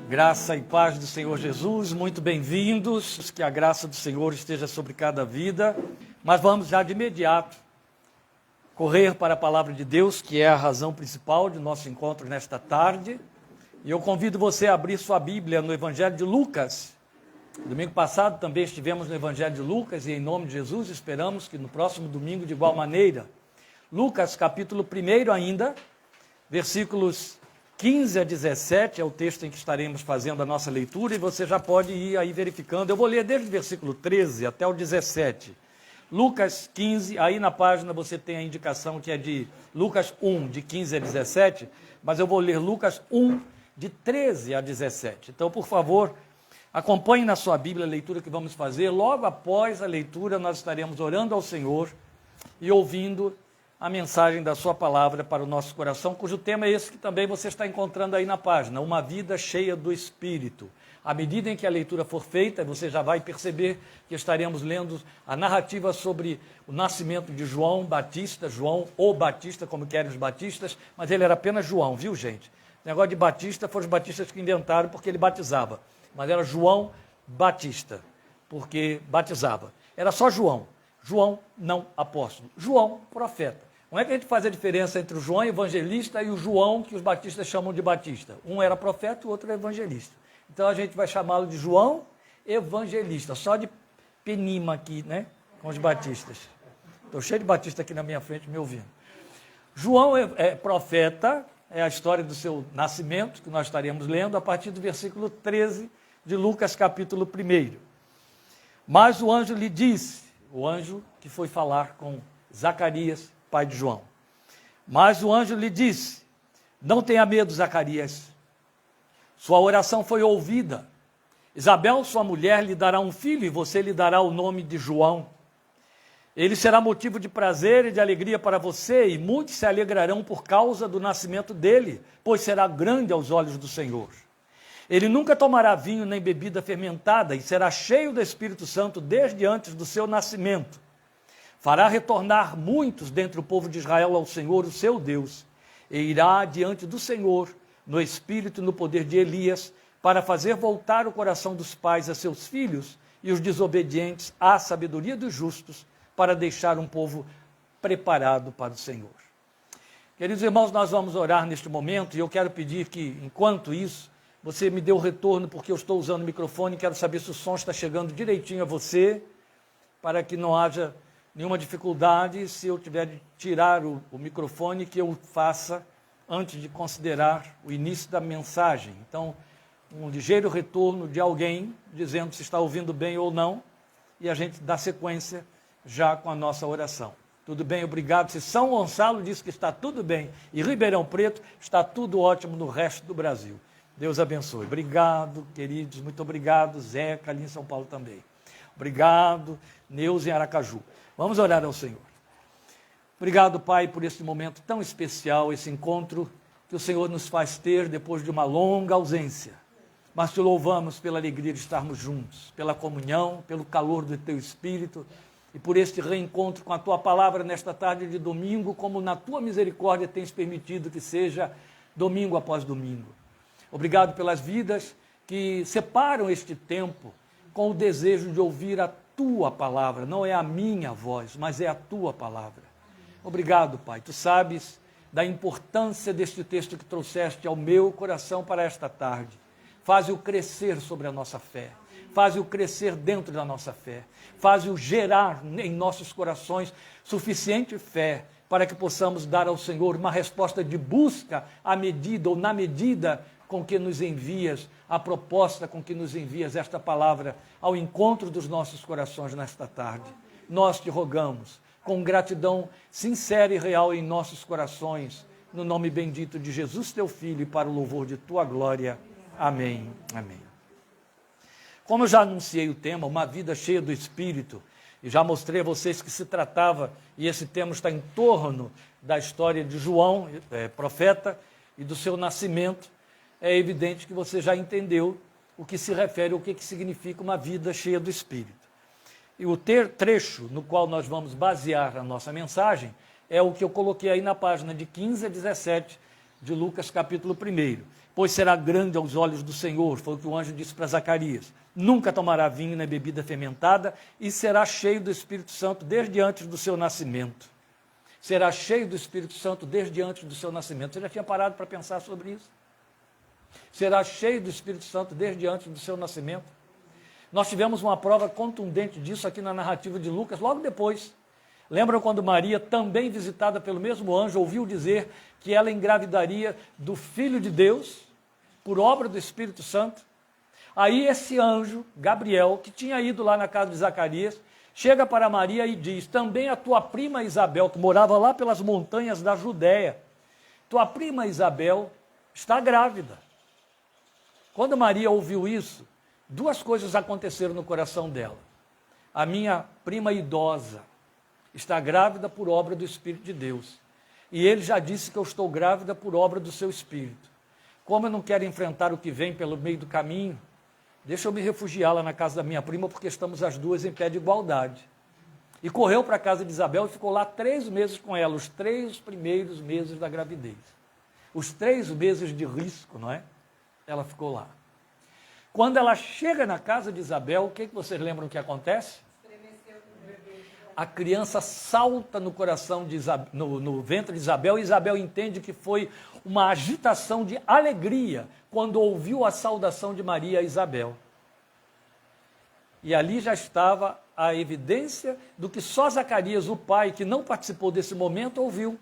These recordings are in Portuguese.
Graça e paz do Senhor Jesus, muito bem-vindos, que a graça do Senhor esteja sobre cada vida. Mas vamos já de imediato correr para a palavra de Deus, que é a razão principal de nosso encontro nesta tarde. E eu convido você a abrir sua Bíblia no Evangelho de Lucas. Domingo passado também estivemos no Evangelho de Lucas e em nome de Jesus esperamos que no próximo domingo de igual maneira. Lucas capítulo 1 ainda, versículos 15 a 17 é o texto em que estaremos fazendo a nossa leitura e você já pode ir aí verificando. Eu vou ler desde o versículo 13 até o 17. Lucas 15, aí na página você tem a indicação que é de Lucas 1, de 15 a 17, mas eu vou ler Lucas 1, de 13 a 17. Então, por favor, acompanhe na sua Bíblia a leitura que vamos fazer. Logo após a leitura, nós estaremos orando ao Senhor e ouvindo a mensagem da sua palavra para o nosso coração, cujo tema é esse que também você está encontrando aí na página, uma vida cheia do Espírito. À medida em que a leitura for feita, você já vai perceber que estaremos lendo a narrativa sobre o nascimento de João Batista, João ou Batista, como querem os batistas, mas ele era apenas João, viu gente? O negócio de Batista foram os batistas que inventaram porque ele batizava, mas era João Batista, porque batizava. Era só João, João não apóstolo, João profeta. Como é que a gente faz a diferença entre o João evangelista e o João que os batistas chamam de Batista? Um era profeta e o outro era evangelista. Então a gente vai chamá-lo de João evangelista, só de penima aqui, né, com os batistas. Estou cheio de batista aqui na minha frente me ouvindo. João é profeta, é a história do seu nascimento, que nós estaremos lendo a partir do versículo 13 de Lucas capítulo 1. Mas o anjo lhe disse, o anjo que foi falar com Zacarias, pai de João. Mas o anjo lhe disse, não tenha medo, Zacarias, sua oração foi ouvida. Isabel, sua mulher, lhe dará um filho e você lhe dará o nome de João. Ele será motivo de prazer e de alegria para você e muitos se alegrarão por causa do nascimento dele, pois será grande aos olhos do Senhor. Ele nunca tomará vinho nem bebida fermentada e será cheio do Espírito Santo desde antes do seu nascimento. Fará retornar muitos dentre o povo de Israel ao Senhor, o seu Deus, e irá diante do Senhor, no espírito e no poder de Elias, para fazer voltar o coração dos pais a seus filhos e os desobedientes à sabedoria dos justos, para deixar um povo preparado para o Senhor. Queridos irmãos, nós vamos orar neste momento e eu quero pedir que, enquanto isso, você me dê o retorno, porque eu estou usando o microfone e quero saber se o som está chegando direitinho a você, para que não haja nenhuma dificuldade se eu tiver de tirar o microfone, que eu faça antes de considerar o início da mensagem. Então, um ligeiro retorno de alguém dizendo se está ouvindo bem ou não, e a gente dá sequência já com a nossa oração. Tudo bem? Obrigado. Se São Gonçalo diz que está tudo bem e Ribeirão Preto está tudo ótimo no resto do Brasil. Deus abençoe. Obrigado, queridos. Muito obrigado. Zeca, ali em São Paulo também. Obrigado. Neuza em Aracaju. Vamos orar ao Senhor. Obrigado, Pai, por esse momento tão especial, esse encontro que o Senhor nos faz ter depois de uma longa ausência. Mas te louvamos pela alegria de estarmos juntos, pela comunhão, pelo calor do Teu Espírito e por este reencontro com a Tua Palavra nesta tarde de domingo, como na Tua misericórdia tens permitido que seja domingo após domingo. Obrigado pelas vidas que separam este tempo com o desejo de ouvir a Tua Palavra. Não é a minha voz, mas é a Tua Palavra. Obrigado, Pai. Tu sabes da importância deste texto que trouxeste ao meu coração para esta tarde. Faze-o crescer sobre a nossa fé. Faze-o crescer dentro da nossa fé. Faze-o gerar em nossos corações suficiente fé para que possamos dar ao Senhor uma resposta de busca à medida ou na medida com que nos envias, a proposta com que nos envias esta palavra ao encontro dos nossos corações nesta tarde. Nós te rogamos, com gratidão sincera e real em nossos corações, no nome bendito de Jesus, teu Filho, e para o louvor de tua glória. Amém. Amém. Como eu já anunciei o tema, uma vida cheia do Espírito, e já mostrei a vocês que se tratava, e esse tema está em torno da história de João, profeta, e do seu nascimento, é evidente que você já entendeu o que se refere, o que significa uma vida cheia do Espírito. E o trecho no qual nós vamos basear a nossa mensagem é o que eu coloquei aí na página de 15 a 17 de Lucas capítulo 1. pois será grande aos olhos do Senhor, foi o que o anjo disse para Zacarias. Nunca tomará vinho nem bebida fermentada e será cheio do Espírito Santo desde antes do seu nascimento. Será cheio do Espírito Santo desde antes do seu nascimento. Você já tinha parado para pensar sobre isso? Será cheio do Espírito Santo desde antes do seu nascimento. Nós tivemos uma prova contundente disso aqui na narrativa de Lucas, logo depois. Lembram quando Maria, também visitada pelo mesmo anjo, ouviu dizer que ela engravidaria do Filho de Deus, por obra do Espírito Santo? Aí esse anjo, Gabriel, que tinha ido lá na casa de Zacarias, chega para Maria e diz, também a tua prima Isabel, que morava lá pelas montanhas da Judéia, tua prima Isabel está grávida. Quando Maria ouviu isso, duas coisas aconteceram no coração dela. A minha prima idosa está grávida por obra do Espírito de Deus. E ele já disse que eu estou grávida por obra do seu Espírito. Como eu não quero enfrentar o que vem pelo meio do caminho, deixa eu me refugiar lá na casa da minha prima, porque estamos as duas em pé de igualdade. E correu para a casa de Isabel e ficou lá 3 meses com ela, os 3 primeiros meses da gravidez. Os 3 meses de risco, não é? Ela ficou lá. Quando ela chega na casa de Isabel, o que vocês lembram que acontece? A criança salta no coração de no ventre de Isabel, e Isabel entende que foi uma agitação de alegria quando ouviu a saudação de Maria a Isabel. E ali já estava a evidência do que só Zacarias, o pai, que não participou desse momento, ouviu.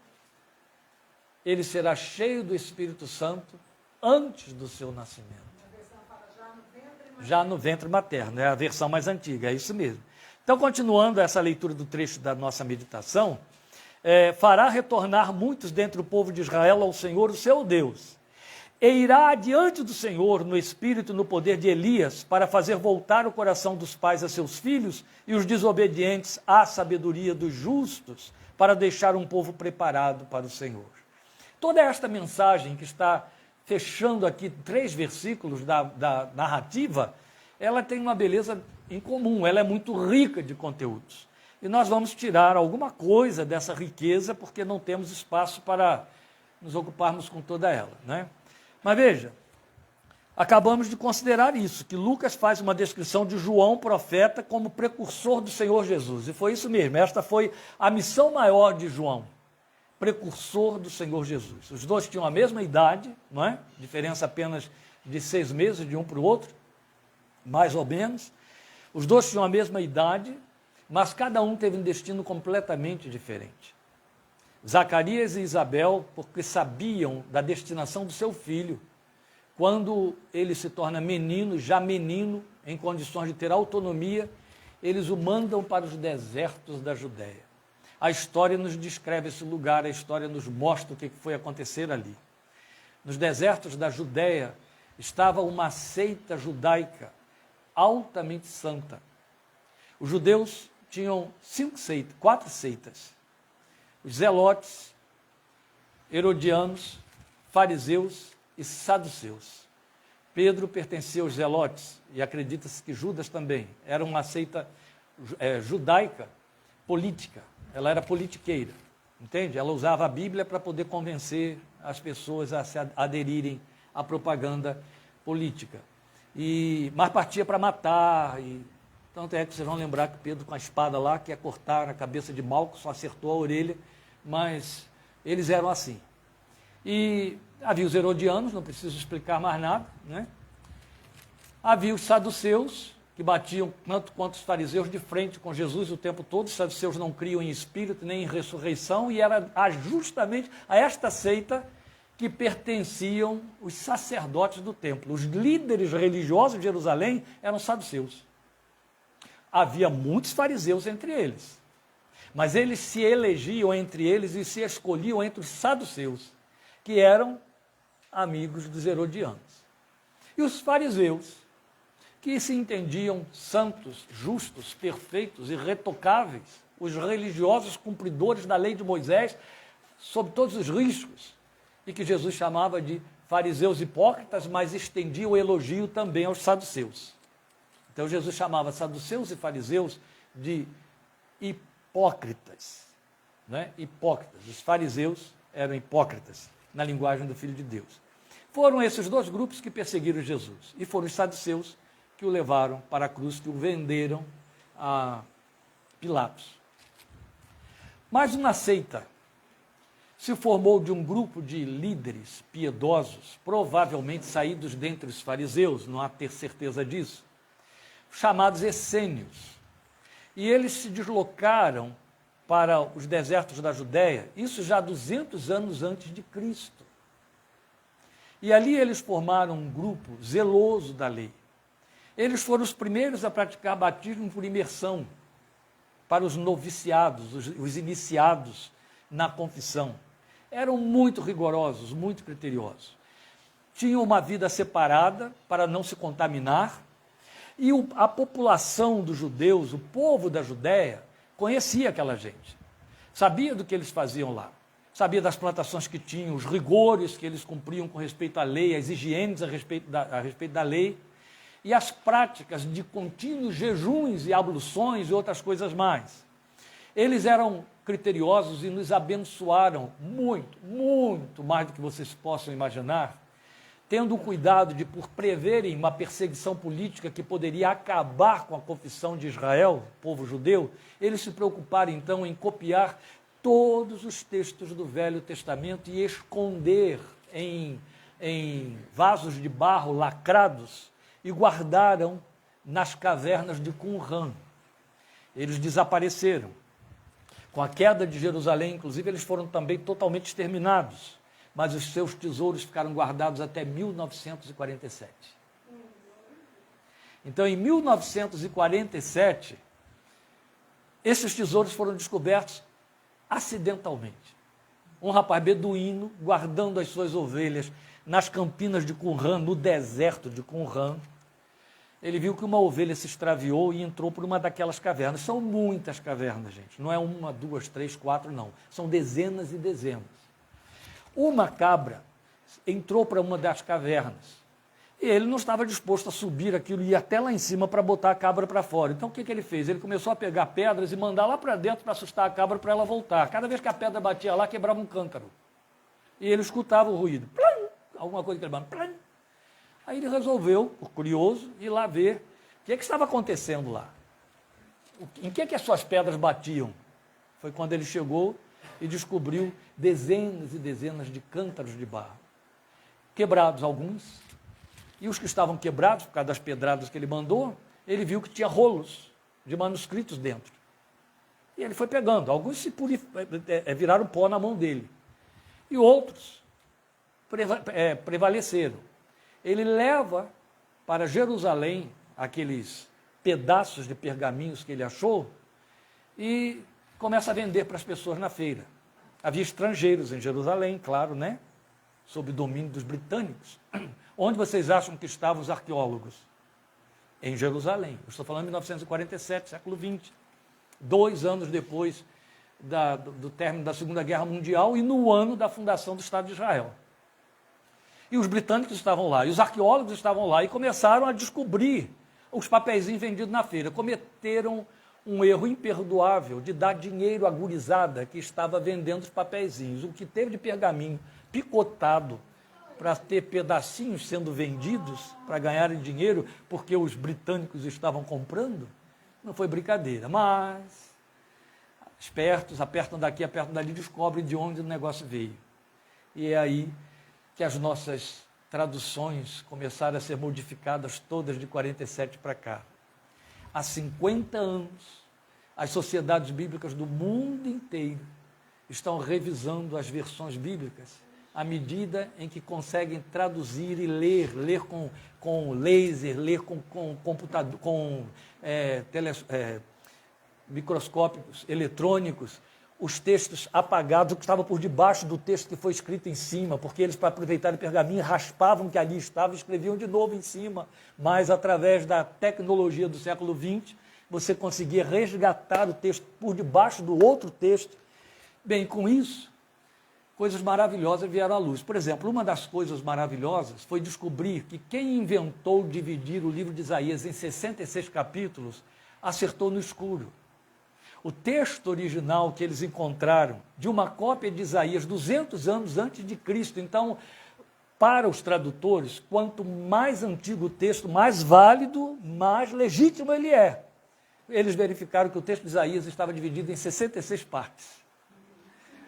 Ele será cheio do Espírito Santo antes do seu nascimento. Já no ventre materno, é a versão mais antiga, é isso mesmo. Então, continuando essa leitura do trecho da nossa meditação, fará retornar muitos dentre o povo de Israel ao Senhor, o seu Deus, e irá adiante do Senhor no espírito e no poder de Elias, para fazer voltar o coração dos pais a seus filhos e os desobedientes à sabedoria dos justos, para deixar um povo preparado para o Senhor. Toda esta mensagem que está fechando aqui 3 versículos da narrativa, ela tem uma beleza em comum, ela é muito rica de conteúdos. E nós vamos tirar alguma coisa dessa riqueza, porque não temos espaço para nos ocuparmos com toda ela, né? Mas veja, acabamos de considerar isso, que Lucas faz uma descrição de João, profeta, como precursor do Senhor Jesus. E foi isso mesmo, esta foi a missão maior de João, precursor do Senhor Jesus. Os dois tinham a mesma idade, não é? Diferença apenas de 6 meses de um para o outro, mais ou menos. Os dois tinham a mesma idade, mas cada um teve um destino completamente diferente. Zacarias e Isabel, porque sabiam da destinação do seu filho, quando ele se torna menino, já menino, em condições de ter autonomia, eles o mandam para os desertos da Judéia. A história nos descreve esse lugar, a história nos mostra o que foi acontecer ali. Nos desertos da Judéia estava uma seita judaica, altamente santa. Os judeus tinham 4 seitas. Os zelotes, herodianos, fariseus e saduceus. Pedro pertencia aos zelotes, e acredita-se que Judas também. Era uma seita judaica política. Ela era politiqueira, entende? Ela usava a Bíblia para poder convencer as pessoas a se aderirem à propaganda política. Mas partia para matar. Tanto é que vocês vão lembrar que Pedro, com a espada lá, quer cortar a cabeça de Malco, só acertou a orelha, mas eles eram assim. E havia os herodianos, não preciso explicar mais nada, né? Havia os saduceus, que batiam tanto quanto os fariseus de frente com Jesus o tempo todo. Os saduceus não criam em espírito nem em ressurreição, e era justamente a esta seita que pertenciam os sacerdotes do templo. Os líderes religiosos de Jerusalém eram saduceus. Havia muitos fariseus entre eles, mas eles se elegiam entre eles e se escolhiam entre os saduceus, que eram amigos dos herodianos. E os fariseus, que se entendiam santos, justos, perfeitos, irretocáveis, os religiosos cumpridores da lei de Moisés, sob todos os riscos, e que Jesus chamava de fariseus hipócritas, mas estendia o elogio também aos saduceus. Então Jesus chamava saduceus e fariseus de hipócritas, né? Hipócritas. Os fariseus eram hipócritas, na linguagem do Filho de Deus. Foram esses dois grupos que perseguiram Jesus. E foram os saduceus que o levaram para a cruz, que o venderam a Pilatos. Mas uma seita se formou de um grupo de líderes piedosos, provavelmente saídos dentre os fariseus, não há ter certeza disso, chamados essênios. E eles se deslocaram para os desertos da Judéia, isso já 200 anos antes de Cristo. E ali eles formaram um grupo zeloso da lei. Eles foram os primeiros a praticar batismo por imersão para os noviciados, os iniciados na confissão. Eram muito rigorosos, muito criteriosos. Tinham uma vida separada para não se contaminar, e a população dos judeus, o povo da Judéia, conhecia aquela gente, sabia do que eles faziam lá, sabia das plantações que tinham, os rigores que eles cumpriam com respeito à lei, as higienes a respeito da lei, e as práticas de contínuos jejuns e abluções e outras coisas mais. Eles eram criteriosos e nos abençoaram muito, muito mais do que vocês possam imaginar, tendo o cuidado de, por preverem uma perseguição política que poderia acabar com a confissão de Israel, povo judeu, eles se preocuparam então em copiar todos os textos do Velho Testamento e esconder em vasos de barro lacrados e guardaram nas cavernas de Qumran. Eles desapareceram. Com a queda de Jerusalém, inclusive, eles foram também totalmente exterminados, mas os seus tesouros ficaram guardados até 1947. Então, em 1947, esses tesouros foram descobertos acidentalmente. Um rapaz beduíno, guardando as suas ovelhas nas campinas de Qumran, no deserto de Qumran, ele viu que uma ovelha se extraviou e entrou por uma daquelas cavernas. São muitas cavernas, gente. Não é uma, duas, três, quatro, não. São dezenas e dezenas. Uma cabra entrou para uma das cavernas. E ele não estava disposto a subir aquilo e ir até lá em cima para botar a cabra para fora. Então, o que ele fez? Ele começou a pegar pedras e mandar lá para dentro para assustar a cabra para ela voltar. Cada vez que a pedra batia lá, quebrava um cântaro. E ele escutava o ruído. Plim! Alguma coisa quebrando. Plim! Aí ele resolveu, por curioso, ir lá ver o que estava acontecendo lá. Em que as suas pedras batiam? Foi quando ele chegou e descobriu dezenas e dezenas de cântaros de barro. Quebrados alguns, e os que estavam quebrados, por causa das pedradas que ele mandou, ele viu que tinha rolos de manuscritos dentro. E ele foi pegando. Alguns se viraram pó na mão dele. E outros prevaleceram. Ele leva para Jerusalém aqueles pedaços de pergaminhos que ele achou e começa a vender para as pessoas na feira. Havia estrangeiros em Jerusalém, claro, né? Sob o domínio dos britânicos. Onde vocês acham que estavam os arqueólogos? Em Jerusalém. Eu estou falando de 1947, século XX. 2 anos depois do término da Segunda Guerra Mundial e no ano da fundação do Estado de Israel. E os britânicos estavam lá, e os arqueólogos estavam lá, e começaram a descobrir os papeizinhos vendidos na feira. Cometeram um erro imperdoável de dar dinheiro à gurizada que estava vendendo os papeizinhos. O que teve de pergaminho picotado para ter pedacinhos sendo vendidos para ganharem dinheiro, porque os britânicos estavam comprando, não foi brincadeira. Mas, espertos, apertam daqui, apertam dali, descobrem de onde o negócio veio. E é aí que as nossas traduções começaram a ser modificadas todas de 47 para cá. Há 50 anos, as sociedades bíblicas do mundo inteiro estão revisando as versões bíblicas à medida em que conseguem traduzir e ler com laser, ler com computador, microscópios eletrônicos, os textos apagados, o que estava por debaixo do texto que foi escrito em cima, porque eles, para aproveitar o pergaminho, raspavam o que ali estava e escreviam de novo em cima. Mas, através da tecnologia do século XX, você conseguia resgatar o texto por debaixo do outro texto. Bem, com isso, coisas maravilhosas vieram à luz. Por exemplo, uma das coisas maravilhosas foi descobrir que quem inventou dividir o livro de Isaías em 66 capítulos acertou no escuro. O texto original que eles encontraram, de uma cópia de Isaías 200 anos antes de Cristo. Então, Para os tradutores, quanto mais antigo o texto, mais válido, mais legítimo ele é. Eles verificaram que o texto de Isaías estava dividido em 66 partes,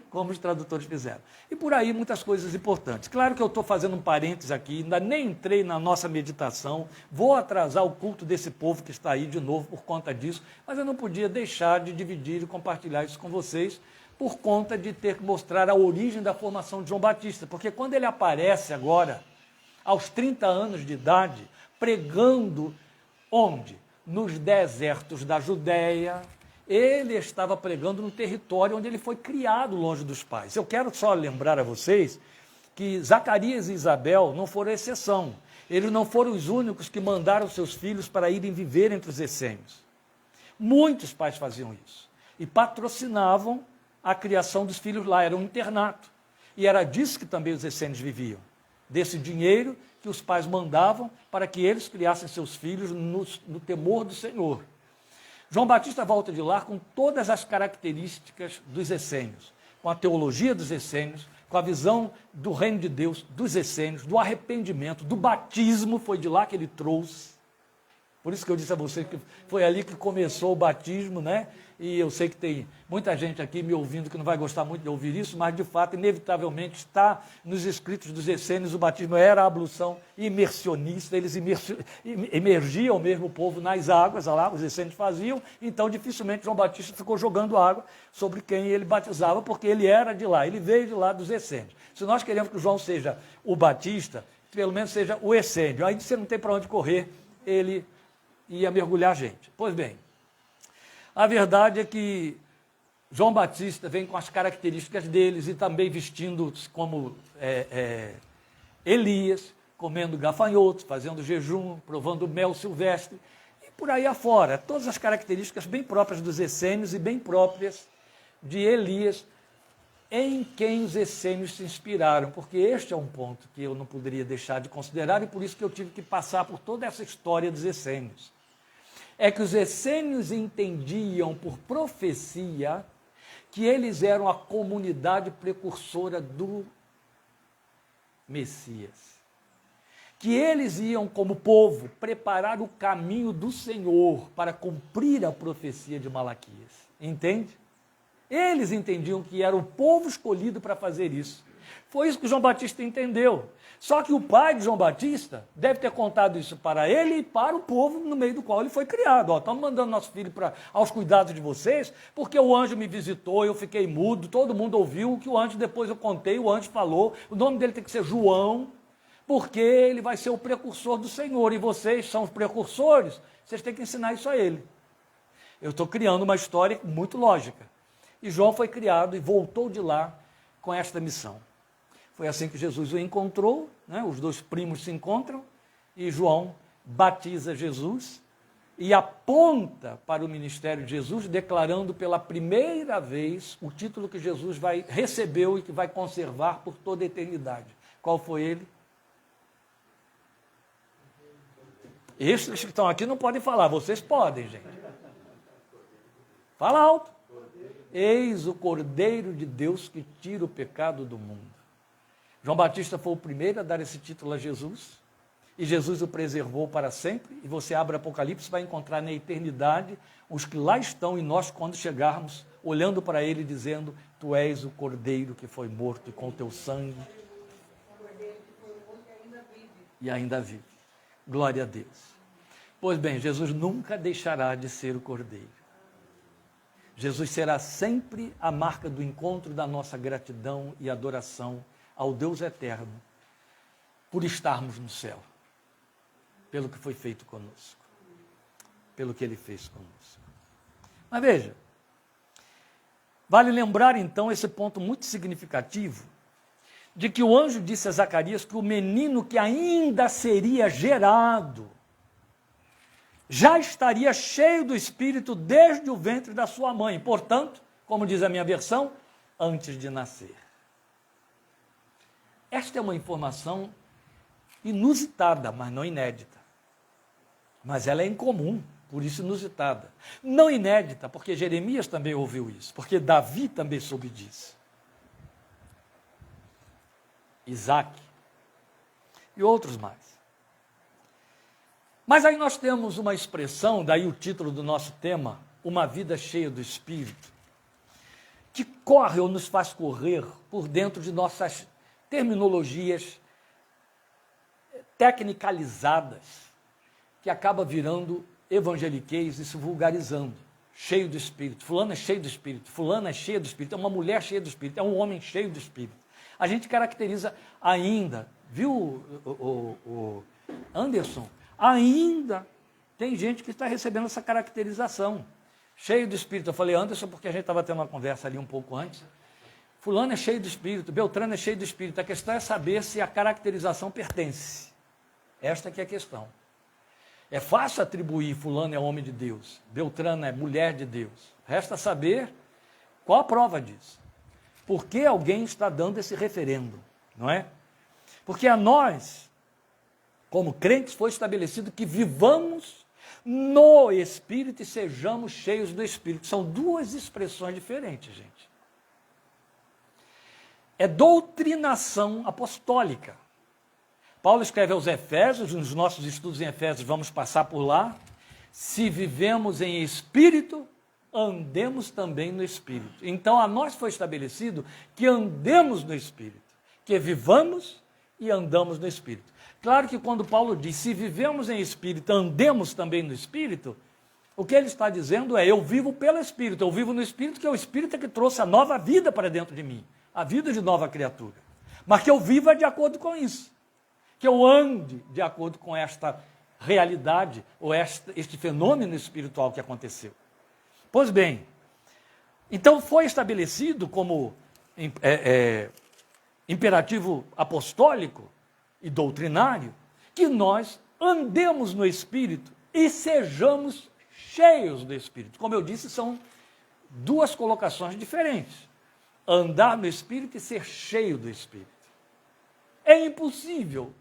como os tradutores fizeram. E por aí muitas coisas importantes. Claro que eu estou fazendo um parênteses aqui, ainda nem entrei na nossa meditação, vou atrasar o culto desse povo que está aí de novo por conta disso, mas eu não podia deixar de dividir e compartilhar isso com vocês, por conta de ter que mostrar a origem da formação de João Batista, porque quando ele aparece agora, aos 30 anos de idade, pregando onde? Nos desertos da Judéia. Ele estava pregando no território onde ele foi criado longe dos pais. Eu quero só lembrar a vocês que Zacarias e Isabel não foram exceção. Eles não foram os únicos que mandaram seus filhos para irem viver entre os essênios. Muitos pais faziam isso e patrocinavam a criação dos filhos lá, era um internato. E era disso que também os essênios viviam, desse dinheiro que os pais mandavam para que eles criassem seus filhos no temor do Senhor. João Batista volta de lá com todas as características dos essênios, com a teologia dos essênios, com a visão do reino de Deus, dos essênios, do arrependimento, do batismo, foi de lá que ele trouxe. Por isso que eu disse a você que foi ali que começou o batismo, né? E eu sei que tem muita gente aqui me ouvindo que não vai gostar muito de ouvir isso, mas de fato, inevitavelmente, está nos escritos dos essênios, o batismo era a ablução imersionista, eles emergiam mesmo o povo nas águas, lá os essênios faziam, então dificilmente João Batista ficou jogando água sobre quem ele batizava, porque ele era de lá, ele veio de lá dos essênios. Se nós queremos que João seja o Batista, pelo menos seja o essênio, aí você não tem para onde correr, ele ia mergulhar a gente. Pois bem, a verdade é que João Batista vem com as características deles e também vestindo-se como Elias, comendo gafanhotos, fazendo jejum, provando mel silvestre e por aí afora. Todas as características bem próprias dos essênios e bem próprias de Elias, em quem os essênios se inspiraram, porque este é um ponto que eu não poderia deixar de considerar e por isso que eu tive que passar por toda essa história dos essênios. É que os essênios entendiam por profecia que eles eram a comunidade precursora do Messias. Que eles iam, como povo, preparar o caminho do Senhor para cumprir a profecia de Malaquias. Entende? Eles entendiam que era o povo escolhido para fazer isso. Foi isso que João Batista entendeu. Só que o pai de João Batista deve ter contado isso para ele e para o povo no meio do qual ele foi criado. Estamos mandando nosso filho aos cuidados de vocês, porque o anjo me visitou, eu fiquei mudo, todo mundo ouviu o que o anjo, depois eu contei, o anjo falou, o nome dele tem que ser João, porque ele vai ser o precursor do Senhor, e vocês são os precursores, vocês têm que ensinar isso a ele. Eu estou criando uma história muito lógica. E João foi criado e voltou de lá com esta missão. Foi assim que Jesus o encontrou, né? Os dois primos se encontram e João batiza Jesus e aponta para o ministério de Jesus, declarando pela primeira vez o título que Jesus recebeu e que vai conservar por toda a eternidade. Qual foi ele? Estes que estão aqui não podem falar, vocês podem, gente. Fala alto. Eis o Cordeiro de Deus que tira o pecado do mundo. João Batista foi o primeiro a dar esse título a Jesus, e Jesus o preservou para sempre, e você abre Apocalipse, vai encontrar na eternidade os que lá estão, e nós, quando chegarmos, olhando para ele, dizendo, tu és o Cordeiro que foi morto, e com o teu sangue, e ainda vive. Glória a Deus. Pois bem, Jesus nunca deixará de ser o Cordeiro. Jesus será sempre a marca do encontro da nossa gratidão e adoração ao Deus eterno, por estarmos no céu, pelo que foi feito conosco, pelo que ele fez conosco. Mas veja, vale lembrar então esse ponto muito significativo, de que o anjo disse a Zacarias que o menino que ainda seria gerado, já estaria cheio do Espírito desde o ventre da sua mãe, portanto, como diz a minha versão, antes de nascer. Esta é uma informação inusitada, mas não inédita. Mas ela é incomum, por isso inusitada. Não inédita, porque Jeremias também ouviu isso, porque Davi também soube disso. Isaac e outros mais. Mas aí nós temos uma expressão, daí o título do nosso tema, uma vida cheia do Espírito, que corre ou nos faz correr por dentro de nossas terminologias tecnicalizadas, que acaba virando evangeliquez e se vulgarizando. Cheio do Espírito, fulano é cheio do Espírito, fulana é cheia do Espírito, é uma mulher cheia do Espírito, é um homem cheio do Espírito. A gente caracteriza ainda, viu, o Anderson? Ainda tem gente que está recebendo essa caracterização. Cheio do Espírito. Eu falei Anderson porque a gente estava tendo uma conversa ali um pouco antes. Fulano é cheio do Espírito, Beltrano é cheio do Espírito. A questão é saber se a caracterização pertence. Esta que é a questão. É fácil atribuir fulano é homem de Deus, Beltrano é mulher de Deus. Resta saber qual a prova disso. Por que alguém está dando esse referendo, não é? Porque a nós, como crentes, foi estabelecido que vivamos no Espírito e sejamos cheios do Espírito. São duas expressões diferentes, gente. É doutrinação apostólica. Paulo escreve aos Efésios, nos nossos estudos em Efésios vamos passar por lá. Se vivemos em Espírito, andemos também no Espírito. Então a nós foi estabelecido que andemos no Espírito, que vivamos e andamos no Espírito. Claro que quando Paulo diz, se vivemos em Espírito, andemos também no Espírito, o que ele está dizendo é, eu vivo pelo Espírito, eu vivo no Espírito, que é o Espírito que trouxe a nova vida para dentro de mim, a vida de nova criatura. Mas que eu viva de acordo com isso, que eu ande de acordo com esta realidade, ou este fenômeno espiritual que aconteceu. Pois bem, então foi estabelecido como imperativo apostólico e doutrinário que nós andemos no Espírito e sejamos cheios do Espírito. Como eu disse, são duas colocações diferentes. Andar no Espírito e ser cheio do Espírito. É impossível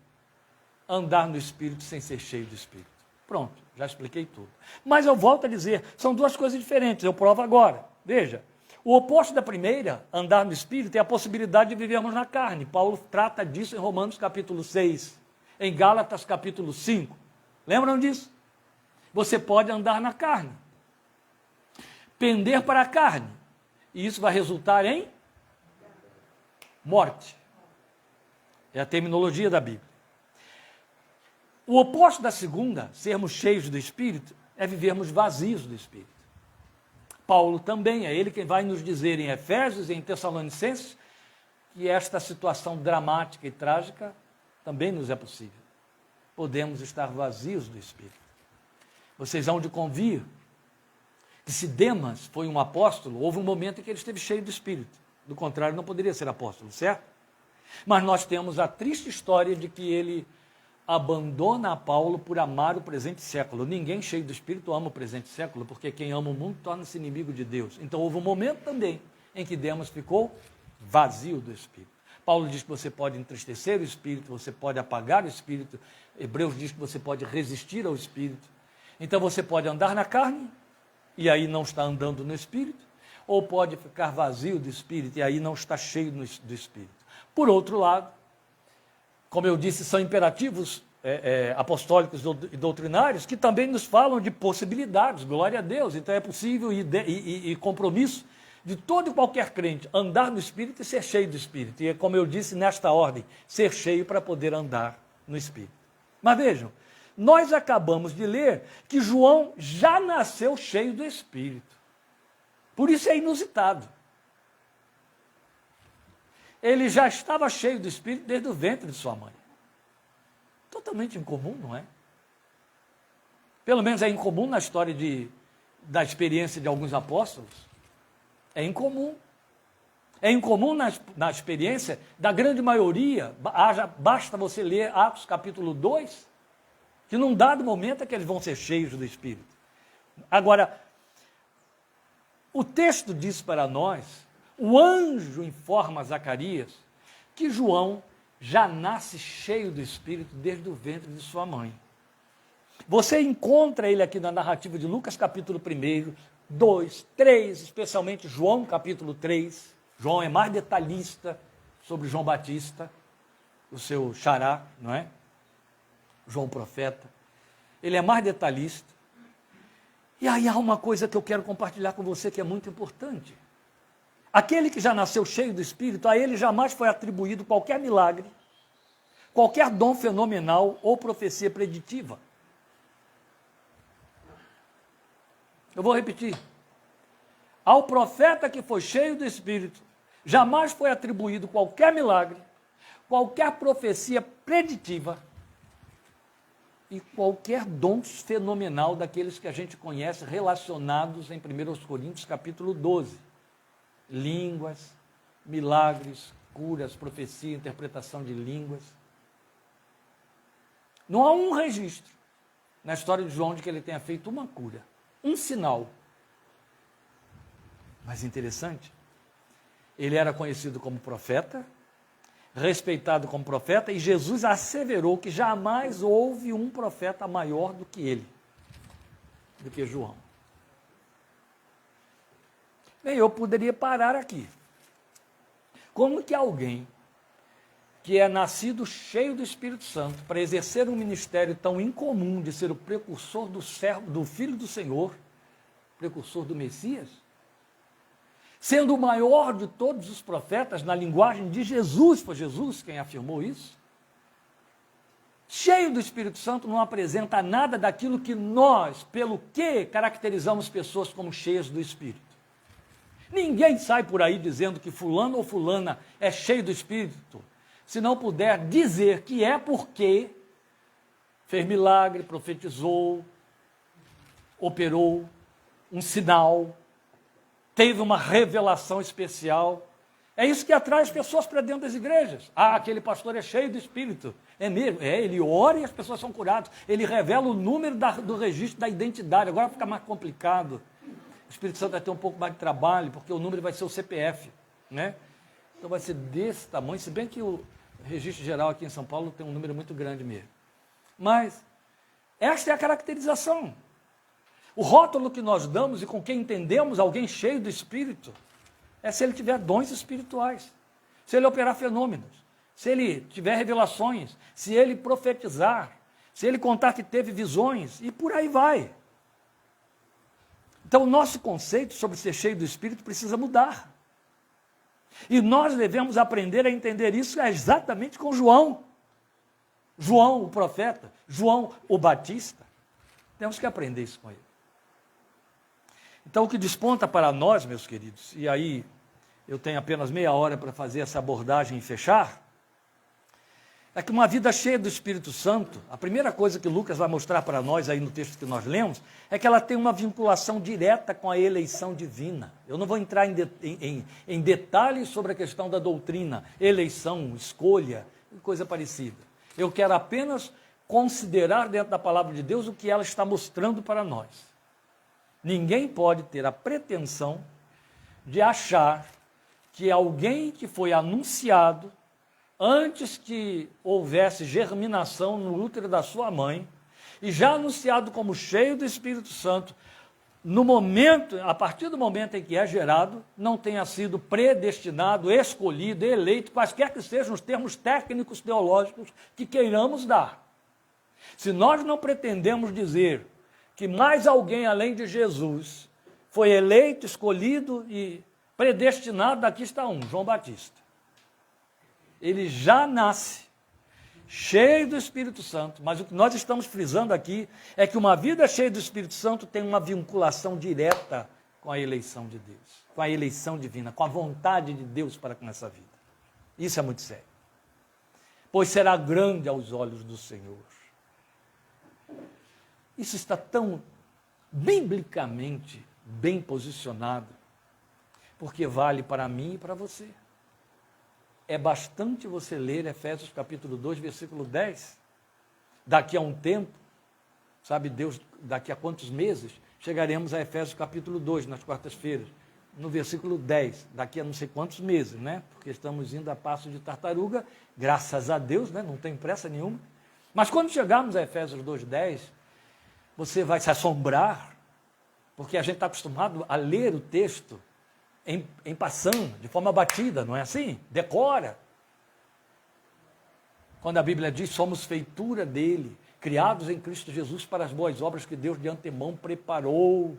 andar no Espírito sem ser cheio do Espírito. Pronto, já expliquei tudo. Mas eu volto a dizer, são duas coisas diferentes, eu provo agora. Veja, o oposto da primeira, andar no Espírito, é a possibilidade de vivermos na carne. Paulo trata disso em Romanos capítulo 6, em Gálatas capítulo 5. Lembram disso? Você pode andar na carne, pender para a carne, e isso vai resultar em morte. É a terminologia da Bíblia. O oposto da segunda, sermos cheios do Espírito, é vivermos vazios do Espírito. Paulo também, é ele quem vai nos dizer em Efésios e em Tessalonicenses que esta situação dramática e trágica também nos é possível. Podemos estar vazios do Espírito. Vocês hão de convir que se Demas foi um apóstolo, houve um momento em que ele esteve cheio do Espírito. Do contrário, não poderia ser apóstolo, certo? Mas nós temos a triste história de que ele abandona a Paulo por amar o presente século. Ninguém cheio do Espírito ama o presente século, porque quem ama o mundo torna-se inimigo de Deus. Então houve um momento também em que Demas ficou vazio do Espírito. Paulo diz que você pode entristecer o Espírito, você pode apagar o Espírito. Hebreus diz que você pode resistir ao Espírito. Então você pode andar na carne, e aí não está andando no Espírito, ou pode ficar vazio do Espírito, e aí não está cheio do Espírito. Por outro lado, como eu disse, são imperativos apostólicos e doutrinários que também nos falam de possibilidades, glória a Deus. Então é possível e compromisso de todo e qualquer crente andar no Espírito e ser cheio do Espírito. E é como eu disse, nesta ordem, ser cheio para poder andar no Espírito. Mas vejam, nós acabamos de ler que João já nasceu cheio do Espírito. Por isso é inusitado. Ele já estava cheio do Espírito desde o ventre de sua mãe. Totalmente incomum, não é? Pelo menos é incomum na história da experiência de alguns apóstolos. É incomum. É incomum na experiência da grande maioria. Basta você ler Atos capítulo 2, que num dado momento é que eles vão ser cheios do Espírito. Agora, o texto diz para nós, o anjo informa a Zacarias que João já nasce cheio do Espírito desde o ventre de sua mãe. Você encontra ele aqui na narrativa de Lucas capítulo 1, 2, 3, especialmente João capítulo 3. João é mais detalhista sobre João Batista, o seu xará, não é? João profeta, ele é mais detalhista. E aí há uma coisa que eu quero compartilhar com você que é muito importante. Aquele que já nasceu cheio do Espírito, a ele jamais foi atribuído qualquer milagre, qualquer dom fenomenal ou profecia preditiva. Eu vou repetir. Ao profeta que foi cheio do Espírito, jamais foi atribuído qualquer milagre, qualquer profecia preditiva e qualquer dom fenomenal daqueles que a gente conhece relacionados em 1 Coríntios capítulo 12. Línguas, milagres, curas, profecia, interpretação de línguas. Não há um registro na história de João de que ele tenha feito uma cura, um sinal. Mas interessante, ele era conhecido como profeta, respeitado como profeta, e Jesus asseverou que jamais houve um profeta maior do que ele, do que João. Bem, eu poderia parar aqui. Como que alguém que é nascido cheio do Espírito Santo, para exercer um ministério tão incomum de ser o precursor do Filho do Senhor, precursor do Messias, sendo o maior de todos os profetas na linguagem de Jesus, foi Jesus quem afirmou isso, cheio do Espírito Santo, não apresenta nada daquilo que nós, pelo que caracterizamos pessoas como cheias do Espírito. Ninguém sai por aí dizendo que fulano ou fulana é cheio do Espírito, se não puder dizer que é porque fez milagre, profetizou, operou um sinal, teve uma revelação especial. É isso que atrai as pessoas para dentro das igrejas. Ah, aquele pastor é cheio do Espírito. É mesmo, ele ora e as pessoas são curadas. Ele revela o número do registro da identidade. Agora fica mais complicado. O Espírito Santo vai ter um pouco mais de trabalho, porque o número vai ser o CPF, né? Então vai ser desse tamanho, se bem que o registro geral aqui em São Paulo tem um número muito grande mesmo. Mas esta é a caracterização. O rótulo que nós damos e com quem entendemos alguém cheio do Espírito é se ele tiver dons espirituais, se ele operar fenômenos, se ele tiver revelações, se ele profetizar, se ele contar que teve visões, e por aí vai. Então, o nosso conceito sobre ser cheio do Espírito precisa mudar. E nós devemos aprender a entender isso exatamente com João. João, o profeta, João, o Batista. Temos que aprender isso com ele. Então, o que desponta para nós, meus queridos, e aí eu tenho apenas meia hora para fazer essa abordagem e fechar, é que uma vida cheia do Espírito Santo, a primeira coisa que Lucas vai mostrar para nós aí no texto que nós lemos, é que ela tem uma vinculação direta com a eleição divina. Eu não vou entrar em detalhes sobre a questão da doutrina, eleição, escolha, coisa parecida. Eu quero apenas considerar dentro da palavra de Deus o que ela está mostrando para nós. Ninguém pode ter a pretensão de achar que alguém que foi anunciado antes que houvesse germinação no útero da sua mãe, e já anunciado como cheio do Espírito Santo, no momento, a partir do momento em que é gerado, não tenha sido predestinado, escolhido, eleito, quaisquer que sejam os termos técnicos teológicos que queiramos dar. Se nós não pretendemos dizer que mais alguém além de Jesus foi eleito, escolhido e predestinado, aqui está um, João Batista. Ele já nasce cheio do Espírito Santo, mas o que nós estamos frisando aqui é que uma vida cheia do Espírito Santo tem uma vinculação direta com a eleição de Deus, com a eleição divina, com a vontade de Deus para com essa vida. Isso é muito sério. Pois será grande aos olhos do Senhor. Isso está tão biblicamente bem posicionado, porque vale para mim e para você. É bastante você ler Efésios capítulo 2, versículo 10. Daqui a um tempo, sabe Deus, daqui a quantos meses, chegaremos a Efésios capítulo 2, nas quartas-feiras, no versículo 10, daqui a não sei quantos meses, né? Porque estamos indo a passo de tartaruga, graças a Deus, né? Não tem pressa nenhuma. Mas quando chegarmos a Efésios 2:10, você vai se assombrar, porque a gente está acostumado a ler o texto em passando, de forma batida, não é assim? Decora. Quando a Bíblia diz, somos feitura dele, criados em Cristo Jesus para as boas obras que Deus de antemão preparou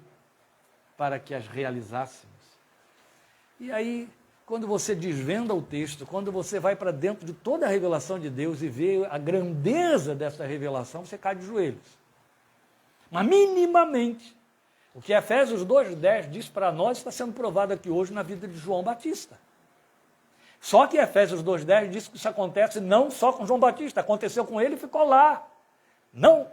para que as realizássemos. E aí, quando você desvenda o texto, quando você vai para dentro de toda a revelação de Deus e vê a grandeza dessa revelação, você cai de joelhos. Mas minimamente, o que Efésios 2:10 diz para nós está sendo provado aqui hoje na vida de João Batista. Só que Efésios 2:10 diz que isso acontece não só com João Batista, aconteceu com ele e ficou lá. Não.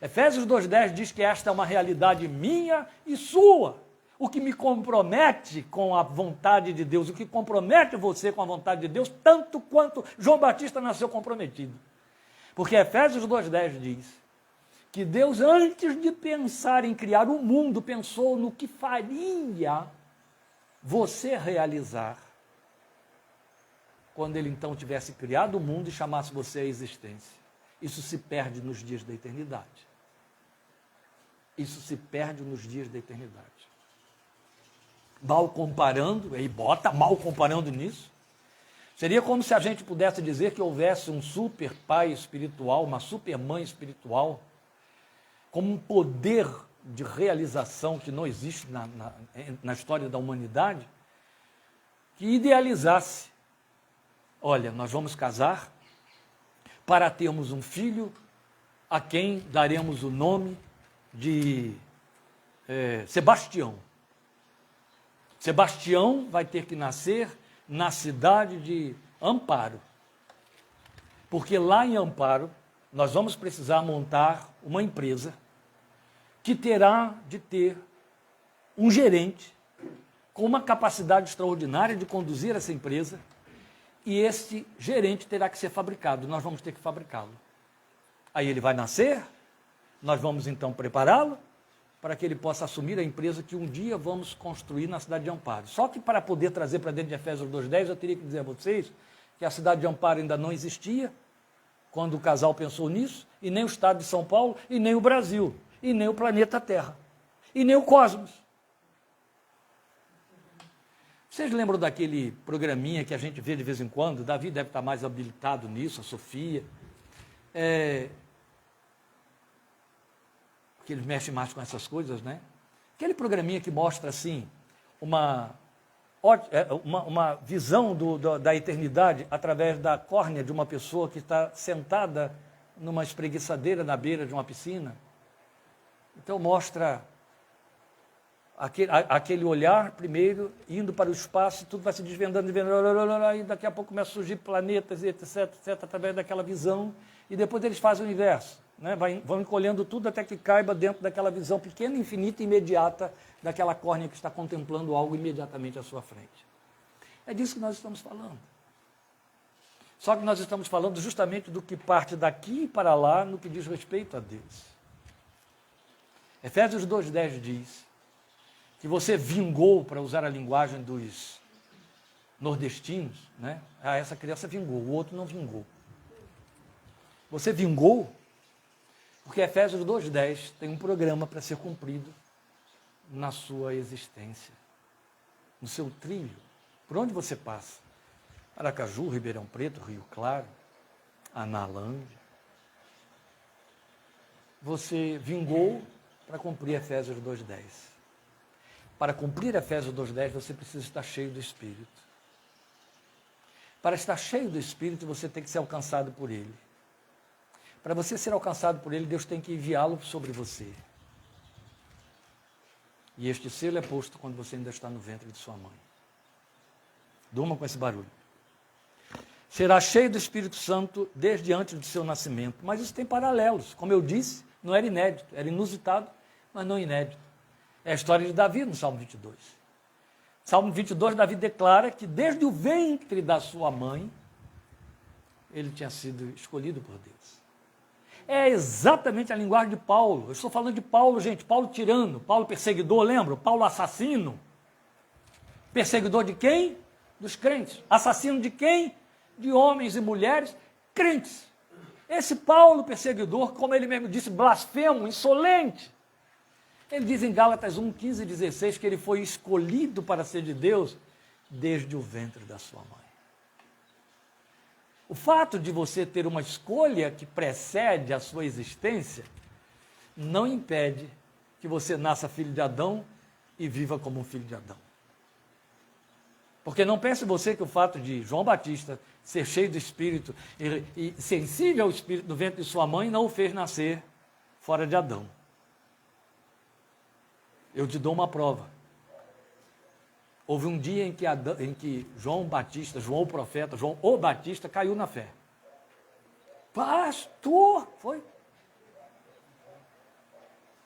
Efésios 2:10 diz que esta é uma realidade minha e sua. O que me compromete com a vontade de Deus, o que compromete você com a vontade de Deus, tanto quanto João Batista nasceu comprometido. Porque Efésios 2:10 diz que Deus, antes de pensar em criar o mundo, pensou no que faria você realizar quando ele então tivesse criado o mundo e chamasse você à existência. Isso se perde nos dias da eternidade. Isso se perde nos dias da eternidade. Mal comparando, aí bota mal comparando nisso, seria como se a gente pudesse dizer que houvesse um super pai espiritual, uma super mãe espiritual, como um poder de realização que não existe na história da humanidade, que idealizasse, olha, nós vamos casar para termos um filho a quem daremos o nome de Sebastião. Sebastião vai ter que nascer na cidade de Amparo, porque lá em Amparo nós vamos precisar montar uma empresa que terá de ter um gerente com uma capacidade extraordinária de conduzir essa empresa, e esse gerente terá que ser fabricado, nós vamos ter que fabricá-lo. Aí ele vai nascer, nós vamos então prepará-lo para que ele possa assumir a empresa que um dia vamos construir na cidade de Amparo. Só que para poder trazer para dentro de Efésios 2:10, eu teria que dizer a vocês que a cidade de Amparo ainda não existia quando o casal pensou nisso, e nem o estado de São Paulo, e nem o Brasil, e nem o planeta Terra, e nem o cosmos. Vocês lembram daquele programinha que a gente vê de vez em quando? Davi deve estar mais habilitado nisso, a Sofia. Que eles mexem mais com essas coisas, né? Aquele programinha que mostra, assim, uma visão da eternidade através da córnea de uma pessoa que está sentada numa espreguiçadeira na beira de uma piscina. Então mostra aquele olhar primeiro, indo para o espaço, tudo vai se desvendando, e daqui a pouco começa a surgir planetas, etc, etc, através daquela visão, e depois eles fazem o inverso, né? Vão encolhendo tudo até que caiba dentro daquela visão pequena, infinita e imediata daquela córnea que está contemplando algo imediatamente à sua frente. É disso que nós estamos falando. Só que nós estamos falando justamente do que parte daqui para lá no que diz respeito a Deus. Efésios 2:10 diz que você vingou, para usar a linguagem dos nordestinos, né? Essa criança vingou, o outro não vingou. Você vingou porque Efésios 2:10 tem um programa para ser cumprido na sua existência, no seu trilho, por onde você passa. Aracaju, Ribeirão Preto, Rio Claro, Analândia. Você vingou para cumprir Efésios 2:10. Para cumprir Efésios 2:10, você precisa estar cheio do Espírito. Para estar cheio do Espírito, você tem que ser alcançado por Ele. Para você ser alcançado por Ele, Deus tem que enviá-lo sobre você. E este selo é posto quando você ainda está no ventre de sua mãe. Durma com esse barulho. Será cheio do Espírito Santo desde antes do seu nascimento. Mas isso tem paralelos. Como eu disse, não era inédito, era inusitado, mas não inédito. É a história de Davi no Salmo 22. Salmo 22, Davi declara que desde o ventre da sua mãe, ele tinha sido escolhido por Deus. É exatamente a linguagem de Paulo. Eu estou falando de Paulo, gente. Paulo tirano, Paulo perseguidor, lembra? Paulo assassino. Perseguidor de quem? Dos crentes. Assassino de quem? De homens e mulheres crentes. Esse Paulo perseguidor, como ele mesmo disse, blasfemo, insolente. Ele diz em Gálatas 1, 15 e 16 que ele foi escolhido para ser de Deus desde o ventre da sua mãe. O fato de você ter uma escolha que precede a sua existência não impede que você nasça filho de Adão e viva como um filho de Adão. Porque não pense você que o fato de João Batista ser cheio do Espírito e sensível ao Espírito no ventre de sua mãe não o fez nascer fora de Adão. Eu te dou uma prova. Houve um dia em que João Batista, João o profeta, João o Batista caiu na fé. Pastor, foi.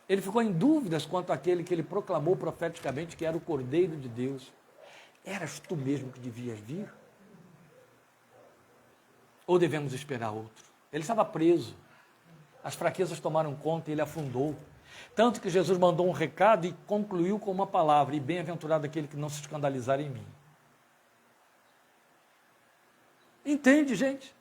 Ele ficou em dúvidas quanto àquele que ele proclamou profeticamente que era o Cordeiro de Deus. Eras tu mesmo que devias vir? Ou devemos esperar outro? Ele estava preso. As fraquezas tomaram conta e ele afundou. Tanto que Jesus mandou um recado e concluiu com uma palavra: e bem-aventurado aquele que não se escandalizar em mim. Entende, gente?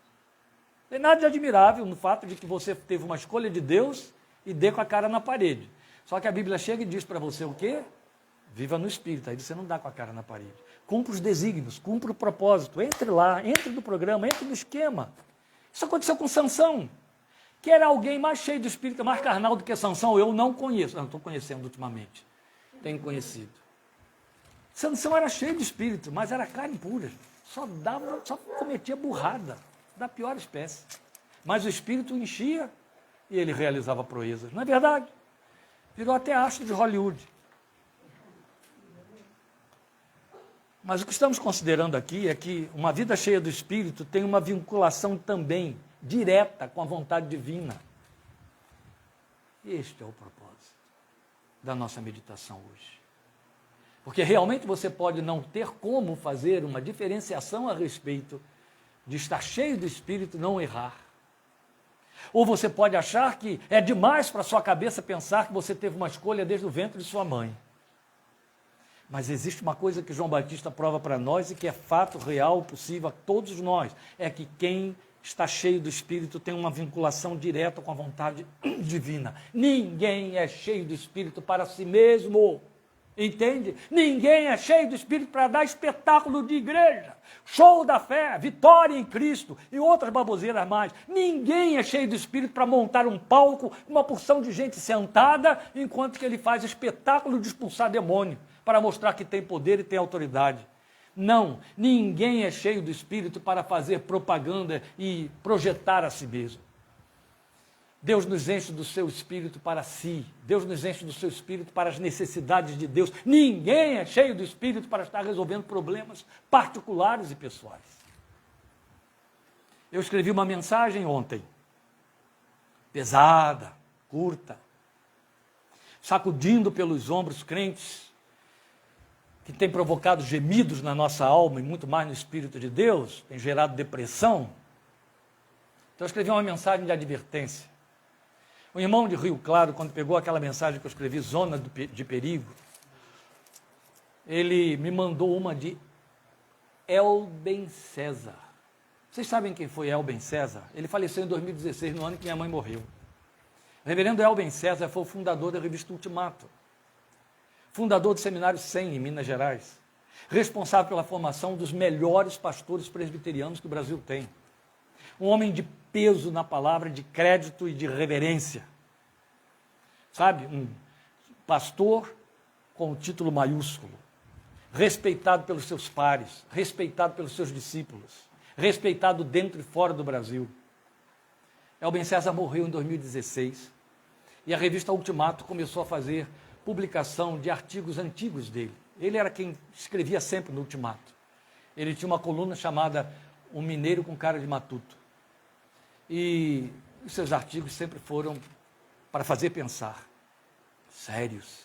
Não tem nada de admirável no fato de que você teve uma escolha de Deus e dê com a cara na parede. Só que a Bíblia chega e diz para você o quê? Viva no Espírito, aí você não dá com a cara na parede. Cumpra os desígnios, cumpra o propósito, entre lá, entre no programa, entre no esquema. Isso aconteceu com Sansão, que era alguém mais cheio do Espírito, mais carnal do que Sansão. Eu não conheço, não estou conhecendo ultimamente, tenho conhecido. Sansão era cheio de Espírito, mas era carne pura, só cometia burrada, da pior espécie. Mas o Espírito enchia e ele realizava proezas, não é verdade? Virou até astro de Hollywood. Mas o que estamos considerando aqui é que uma vida cheia do Espírito tem uma vinculação também direta com a vontade divina. Este é o propósito da nossa meditação hoje. Porque realmente você pode não ter como fazer uma diferenciação a respeito de estar cheio do Espírito e não errar. Ou você pode achar que é demais para a sua cabeça pensar que você teve uma escolha desde o ventre de sua mãe. Mas existe uma coisa que João Batista prova para nós e que é fato real, possível a todos nós. É que quem está cheio do Espírito tem uma vinculação direta com a vontade divina. Ninguém é cheio do Espírito para si mesmo. Entende? Ninguém é cheio do Espírito para dar espetáculo de igreja, show da fé, vitória em Cristo e outras baboseiras mais. Ninguém é cheio do Espírito para montar um palco, uma porção de gente sentada, enquanto que ele faz espetáculo de expulsar demônio, para mostrar que tem poder e tem autoridade. Não, ninguém é cheio do Espírito para fazer propaganda e projetar a si mesmo. Deus nos enche do seu Espírito para si. Deus nos enche do seu Espírito para as necessidades de Deus. Ninguém é cheio do Espírito para estar resolvendo problemas particulares e pessoais. Eu escrevi uma mensagem ontem, pesada, curta, sacudindo pelos ombros crentes, que tem provocado gemidos na nossa alma e muito mais no Espírito de Deus, tem gerado depressão. Então eu escrevi uma mensagem de advertência. O irmão de Rio Claro, quando pegou aquela mensagem que eu escrevi, Zona de Perigo, ele me mandou uma de Elben César. Vocês sabem quem foi Elben César? Ele faleceu em 2016, no ano que minha mãe morreu. O reverendo Elben César foi o fundador da revista Ultimato, fundador do Seminário 100 em Minas Gerais, responsável pela formação dos melhores pastores presbiterianos que o Brasil tem. Um homem de peso na palavra, de crédito e de reverência. Sabe? Um pastor com o título maiúsculo, respeitado pelos seus pares, respeitado pelos seus discípulos, respeitado dentro e fora do Brasil. Elben César morreu em 2016 e a revista Ultimato começou a fazer publicação de artigos antigos dele. Ele era quem escrevia sempre no Ultimato. Ele tinha uma coluna chamada Um Mineiro com Cara de Matuto. E os seus artigos sempre foram para fazer pensar, sérios.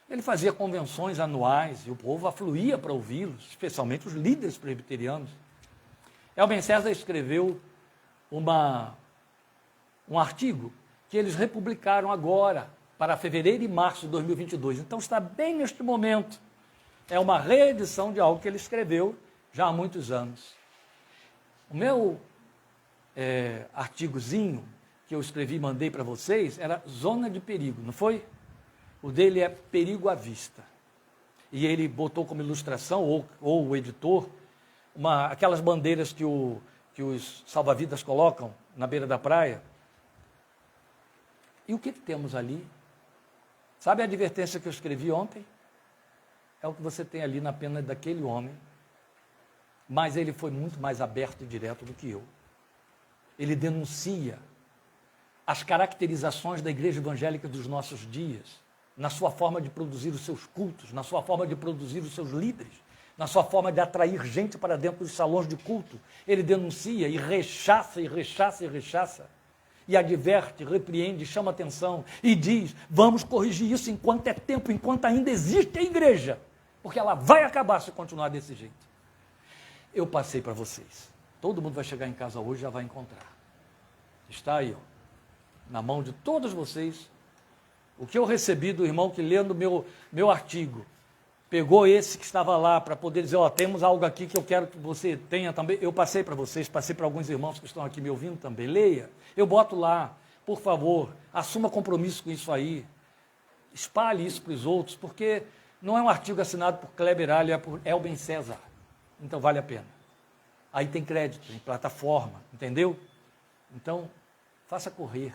Ele fazia convenções anuais e o povo afluía para ouvi-los, especialmente os líderes presbiterianos. Elben César escreveu um artigo que eles republicaram agora, para fevereiro e março de 2022. Então está bem neste momento. É uma reedição de algo que ele escreveu já há muitos anos. O meu artigozinho que eu escrevi e mandei para vocês era Zona de Perigo, não foi? O dele é Perigo à Vista. E ele botou como ilustração, ou o editor, aquelas bandeiras que o que os salva-vidas colocam na beira da praia. E o que temos ali? Sabe a advertência que eu escrevi ontem? É o que você tem ali na pena daquele homem, mas ele foi muito mais aberto e direto do que eu. Ele denuncia as caracterizações da igreja evangélica dos nossos dias, na sua forma de produzir os seus cultos, na sua forma de produzir os seus líderes, na sua forma de atrair gente para dentro dos salões de culto. Ele denuncia e rechaça, e rechaça, e rechaça, e adverte, repreende, chama atenção, e diz, vamos corrigir isso enquanto é tempo, enquanto ainda existe a igreja, porque ela vai acabar se continuar desse jeito. Eu passei para vocês. Todo mundo vai chegar em casa hoje e já vai encontrar. Está aí, ó, na mão de todos vocês, o que eu recebi do irmão que lendo meu artigo, pegou esse que estava lá para poder dizer, ó, temos algo aqui que eu quero que você tenha também. Eu passei para vocês, passei para alguns irmãos que estão aqui me ouvindo também. Leia, eu boto lá, por favor, assuma compromisso com isso aí. Espalhe isso para os outros, porque não é um artigo assinado por Kleber Ali, é por Elben César. Então vale a pena. Aí tem crédito, tem plataforma, entendeu? Então, faça correr.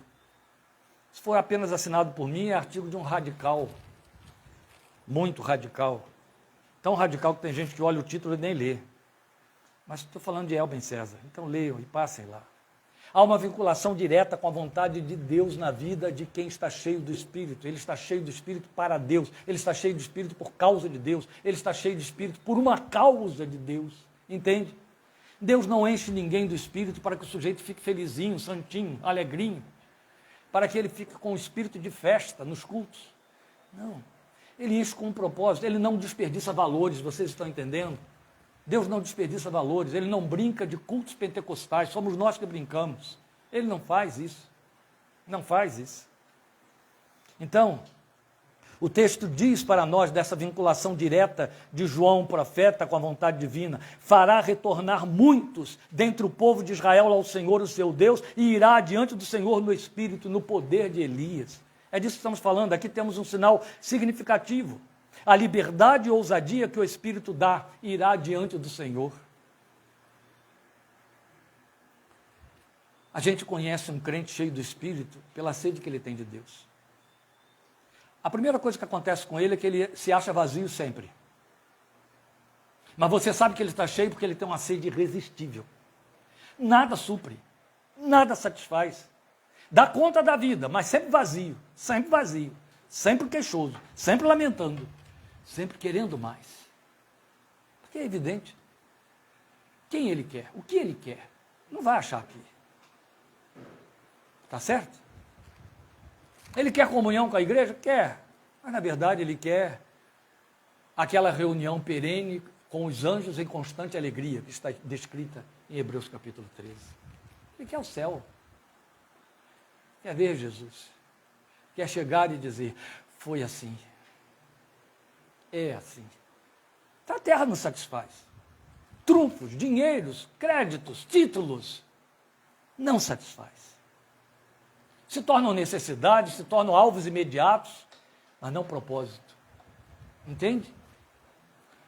Se for apenas assinado por mim, é artigo de um radical, muito radical. Tão radical que tem gente que olha o título e nem lê. Mas estou falando de Elben César, então leiam e passem lá. Há uma vinculação direta com a vontade de Deus na vida de quem está cheio do Espírito. Ele está cheio do Espírito para Deus, ele está cheio do Espírito por causa de Deus, ele está cheio do Espírito por uma causa de Deus, entende? Deus não enche ninguém do Espírito para que o sujeito fique felizinho, santinho, alegrinho, para que ele fique com o espírito de festa nos cultos. Não, ele enche com um propósito, ele não desperdiça valores, vocês estão entendendo? Deus não desperdiça valores, ele não brinca de cultos pentecostais, somos nós que brincamos. Ele não faz isso, não faz isso. Então, o texto diz para nós dessa vinculação direta de João, profeta, com a vontade divina, fará retornar muitos dentre o povo de Israel ao Senhor, o seu Deus, e irá diante do Senhor no Espírito, no poder de Elias. É disso que estamos falando, aqui temos um sinal significativo. A liberdade e ousadia que o Espírito dá, irá diante do Senhor. A gente conhece um crente cheio do Espírito pela sede que ele tem de Deus. A primeira coisa que acontece com ele é que ele se acha vazio sempre. Mas você sabe que ele está cheio porque ele tem uma sede irresistível. Nada supre, nada satisfaz. Dá conta da vida, mas sempre vazio, sempre queixoso, sempre lamentando, sempre querendo mais. Porque é evidente. Quem ele quer, o que ele quer, não vai achar aqui. Está certo? Ele quer comunhão com a igreja? Quer. Mas, na verdade, ele quer aquela reunião perene com os anjos em constante alegria, que está descrita em Hebreus capítulo 13. Ele quer o céu. Quer ver Jesus. Quer chegar e dizer, foi assim. É assim. A terra não satisfaz. Trunfos, dinheiros, créditos, títulos, não satisfaz. Se tornam necessidades, se tornam alvos imediatos, mas não propósito. Entende?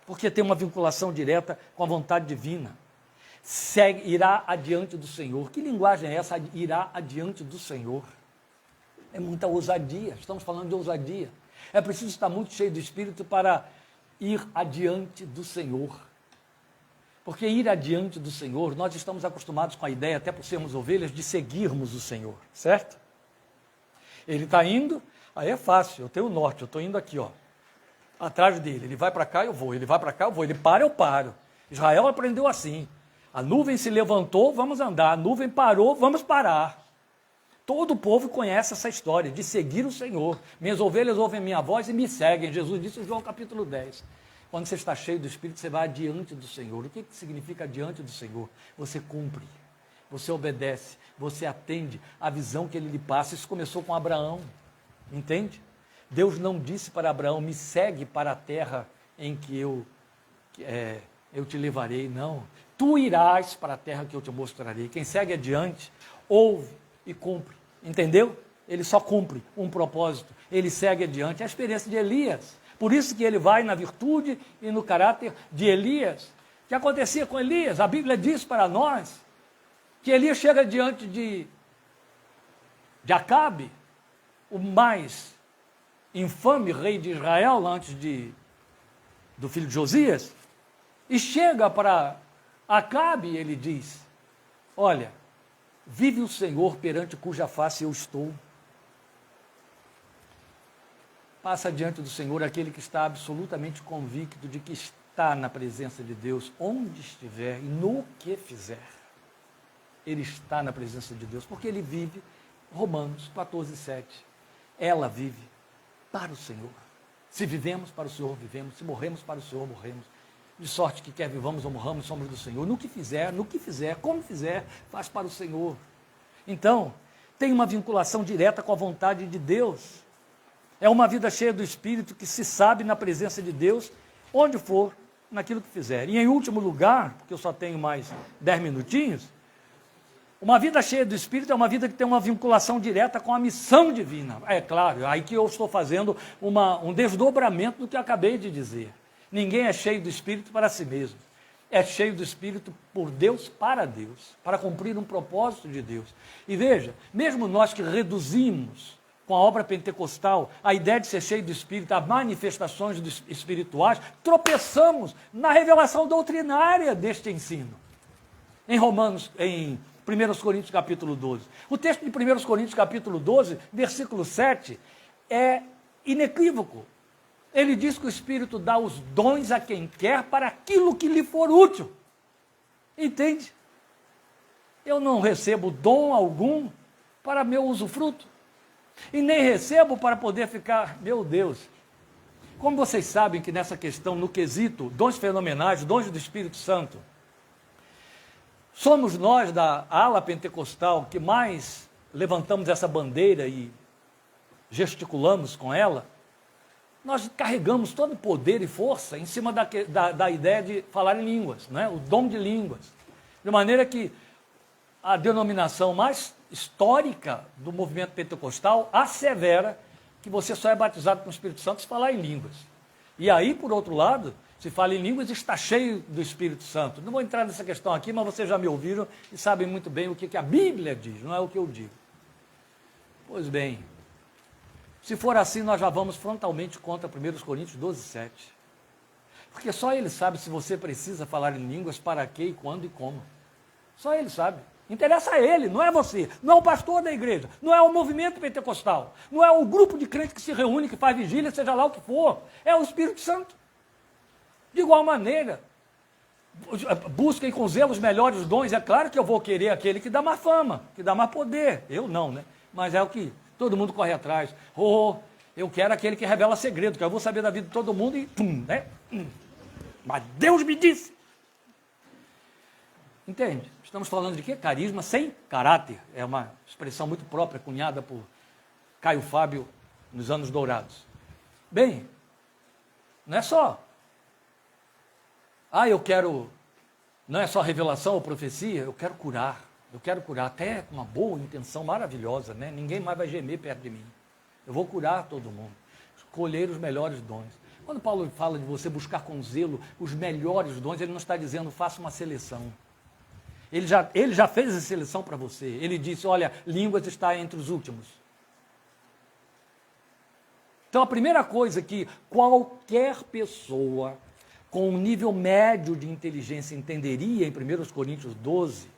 Porque tem uma vinculação direta com a vontade divina. Irá adiante do Senhor. Que linguagem é essa? Irá adiante do Senhor. É muita ousadia, estamos falando de ousadia. É preciso estar muito cheio do Espírito para ir adiante do Senhor. Porque ir adiante do Senhor, nós estamos acostumados com a ideia, até por sermos ovelhas, de seguirmos o Senhor, certo? Ele está indo, aí é fácil, eu tenho o norte, eu estou indo aqui, ó, atrás dele. Ele vai para cá, eu vou, ele vai para cá, eu vou, ele para, eu paro. Israel aprendeu assim. A nuvem se levantou, vamos andar. A nuvem parou, vamos parar. Todo o povo conhece essa história de seguir o Senhor. Minhas ovelhas ouvem minha voz e me seguem. Jesus disse em João capítulo 10. Quando você está cheio do Espírito, você vai adiante do Senhor. O que significa adiante do Senhor? Você cumpre, você obedece, você atende à visão que ele lhe passa. Isso começou com Abraão, entende? Deus não disse para Abraão, me segue para a terra em que eu te levarei. Não, tu irás para a terra que eu te mostrarei. Quem segue adiante, ouve e cumpre, entendeu? Ele só cumpre um propósito, ele segue adiante. É a experiência de Elias. Por isso que ele vai na virtude e no caráter de Elias. O que acontecia com Elias? A Bíblia diz para nós que Elias chega diante de Acabe, o mais infame rei de Israel, antes do filho de Josias, e chega para Acabe e ele diz: olha, vive o Senhor perante cuja face eu estou. Passa diante do Senhor aquele que está absolutamente convicto de que está na presença de Deus, onde estiver e no que fizer. Ele está na presença de Deus, porque ele vive, Romanos 14:7. Ela vive para o Senhor. Se vivemos, para o Senhor vivemos. Se morremos, para o Senhor morremos. De sorte que quer vivamos ou morramos, somos do Senhor. No que fizer, como fizer, faz para o Senhor. Então, tem uma vinculação direta com a vontade de Deus. É uma vida cheia do Espírito que se sabe na presença de Deus, onde for, naquilo que fizer. E em último lugar, porque eu só tenho mais 10 minutinhos, uma vida cheia do Espírito é uma vida que tem uma vinculação direta com a missão divina. É claro, aí que eu estou fazendo um desdobramento do que eu acabei de dizer. Ninguém é cheio do Espírito para si mesmo. É cheio do Espírito por Deus, para cumprir um propósito de Deus. E veja, mesmo nós que reduzimos com a obra pentecostal a ideia de ser cheio do Espírito, as manifestações espirituais, tropeçamos na revelação doutrinária deste ensino. Em 1 Coríntios capítulo 12. O texto de 1 Coríntios capítulo 12, versículo 7, é inequívoco. Ele diz que o Espírito dá os dons a quem quer para aquilo que lhe for útil. Entende? Eu não recebo dom algum para meu usufruto. E nem recebo para poder ficar, meu Deus. Como vocês sabem que nessa questão, no quesito, dons fenomenais, dons do Espírito Santo, somos nós da ala pentecostal que mais levantamos essa bandeira e gesticulamos com ela. Nós carregamos todo o poder e força em cima da ideia de falar em línguas, né? O dom de línguas. De maneira que a denominação mais histórica do movimento pentecostal assevera que você só é batizado com o Espírito Santo se falar em línguas. E aí, por outro lado, se fala em línguas, está cheio do Espírito Santo. Não vou entrar nessa questão aqui, mas vocês já me ouviram e sabem muito bem o que a Bíblia diz, não é o que eu digo. Pois bem, se for assim, nós já vamos frontalmente contra 1 Coríntios 12:7. Porque só ele sabe se você precisa falar em línguas, para quê, e quando e como. Só ele sabe. Interessa a ele, não é você, não é o pastor da igreja, não é o movimento pentecostal, não é o grupo de crentes que se reúne, que faz vigília, seja lá o que for. É o Espírito Santo. De igual maneira, busquem com zelo os melhores dons. É claro que eu vou querer aquele que dá mais fama, que dá mais poder. Eu não, né? Mas é o que todo mundo corre atrás. Eu quero aquele que revela segredo, que eu vou saber da vida de todo mundo e pum, né? Mas Deus me disse. Entende? Estamos falando de quê? Carisma sem caráter. É uma expressão muito própria, cunhada por Caio Fábio nos anos dourados. Bem, não é só. Eu quero, não é só revelação ou profecia, eu quero curar, até com uma boa intenção maravilhosa, né? Ninguém mais vai gemer perto de mim. Eu vou curar todo mundo, escolher os melhores dons. Quando Paulo fala de você buscar com zelo os melhores dons, ele não está dizendo faça uma seleção. Ele já fez a seleção para você. Ele disse, olha, línguas está entre os últimos. Então a primeira coisa que qualquer pessoa com um nível médio de inteligência entenderia em 1 Coríntios 12,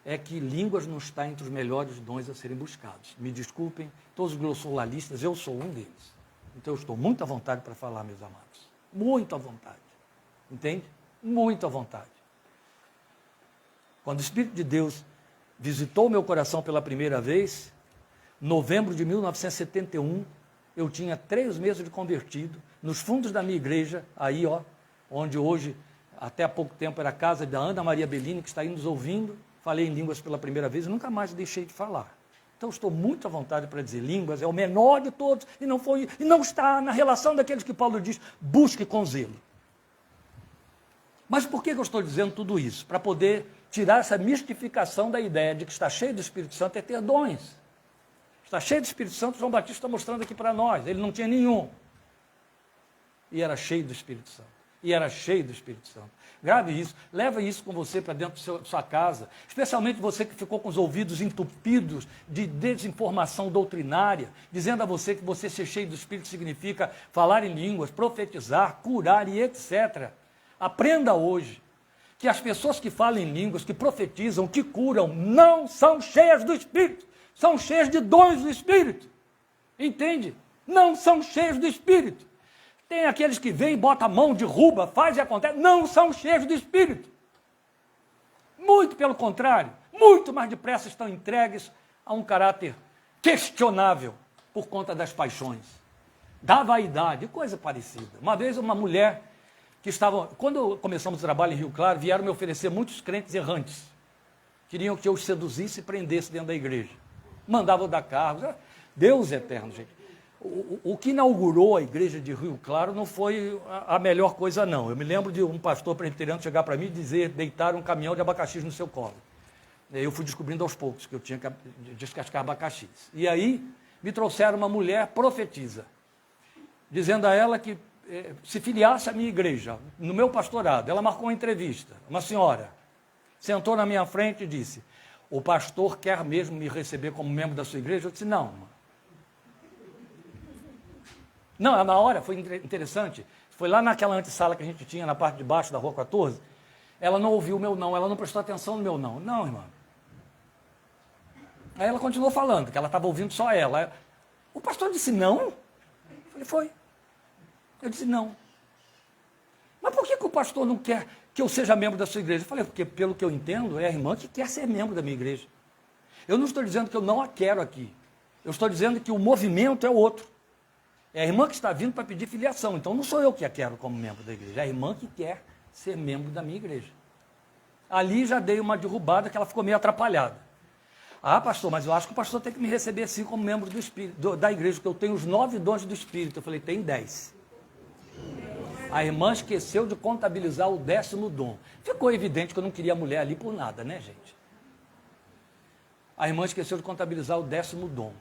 é que línguas não está entre os melhores dons a serem buscados. Me desculpem, todos os glossolaristas, eu sou um deles. Então eu estou muito à vontade para falar, meus amados. Muito à vontade. Entende? Muito à vontade. Quando o Espírito de Deus visitou meu coração pela primeira vez, em novembro de 1971, eu tinha 3 meses de convertido, nos fundos da minha igreja, aí, onde hoje, até há pouco tempo, era a casa da Ana Maria Bellini, que está aí nos ouvindo. Falei em línguas pela primeira vez e nunca mais deixei de falar. Então estou muito à vontade para dizer, línguas é o menor de todos e não está na relação daqueles que Paulo diz, busque com zelo. Mas por que eu estou dizendo tudo isso? Para poder tirar essa mistificação da ideia de que estar cheio do Espírito Santo é ter dons. Está cheio do Espírito Santo, João Batista está mostrando aqui para nós. Ele não tinha nenhum. E era cheio do Espírito Santo. e era cheio do Espírito Santo. Grave isso, leva isso com você para dentro da sua casa, especialmente você que ficou com os ouvidos entupidos de desinformação doutrinária, dizendo a você que você ser cheio do Espírito significa falar em línguas, profetizar, curar e etc. Aprenda hoje que as pessoas que falam em línguas, que profetizam, que curam, não são cheias do Espírito, são cheias de dons do Espírito. Entende? Não são cheios do Espírito. Tem aqueles que vêm, botam a mão, derruba, faz e acontece, não são cheios do Espírito. Muito pelo contrário, muito mais depressa estão entregues a um caráter questionável por conta das paixões, da vaidade, coisa parecida. Uma vez uma mulher que estava, quando começamos o trabalho em Rio Claro, vieram me oferecer muitos crentes errantes. Queriam que eu os seduzisse e prendesse dentro da igreja. Mandavam dar cargos. Deus eterno, gente. O que inaugurou a igreja de Rio Claro não foi a melhor coisa, não. Eu me lembro de um pastor presbiteriano chegar para mim e dizer, deitar um caminhão de abacaxis no seu colo. Eu fui descobrindo aos poucos que eu tinha que descascar abacaxis. E aí me trouxeram uma mulher profetisa, dizendo a ela que se filiasse à minha igreja, no meu pastorado. Ela marcou uma entrevista. Uma senhora sentou na minha frente e disse, o pastor quer mesmo me receber como membro da sua igreja? Eu disse, não, mano. Não, na hora, foi interessante, foi lá naquela antessala que a gente tinha na parte de baixo da Rua 14, ela não ouviu o meu não, ela não prestou atenção no meu não. Não, irmã. Aí ela continuou falando, que ela estava ouvindo só ela. O pastor disse não? Eu falei, foi. Eu disse não. Mas por que o pastor não quer que eu seja membro da sua igreja? Eu falei, porque pelo que eu entendo, é a irmã que quer ser membro da minha igreja. Eu não estou dizendo que eu não a quero aqui. Eu estou dizendo que o movimento é outro. É a irmã que está vindo para pedir filiação. Então não sou eu que a quero como membro da igreja. É a irmã que quer ser membro da minha igreja. Ali já dei uma derrubada que ela ficou meio atrapalhada. Ah, pastor, mas eu acho que o pastor tem que me receber assim como membro do Espírito, da igreja, porque eu tenho os 9 dons do Espírito. Eu falei, tem 10. A irmã esqueceu de contabilizar o 10º dom. Ficou evidente que eu não queria mulher ali por nada, né, gente? A irmã esqueceu de contabilizar o 10º dom.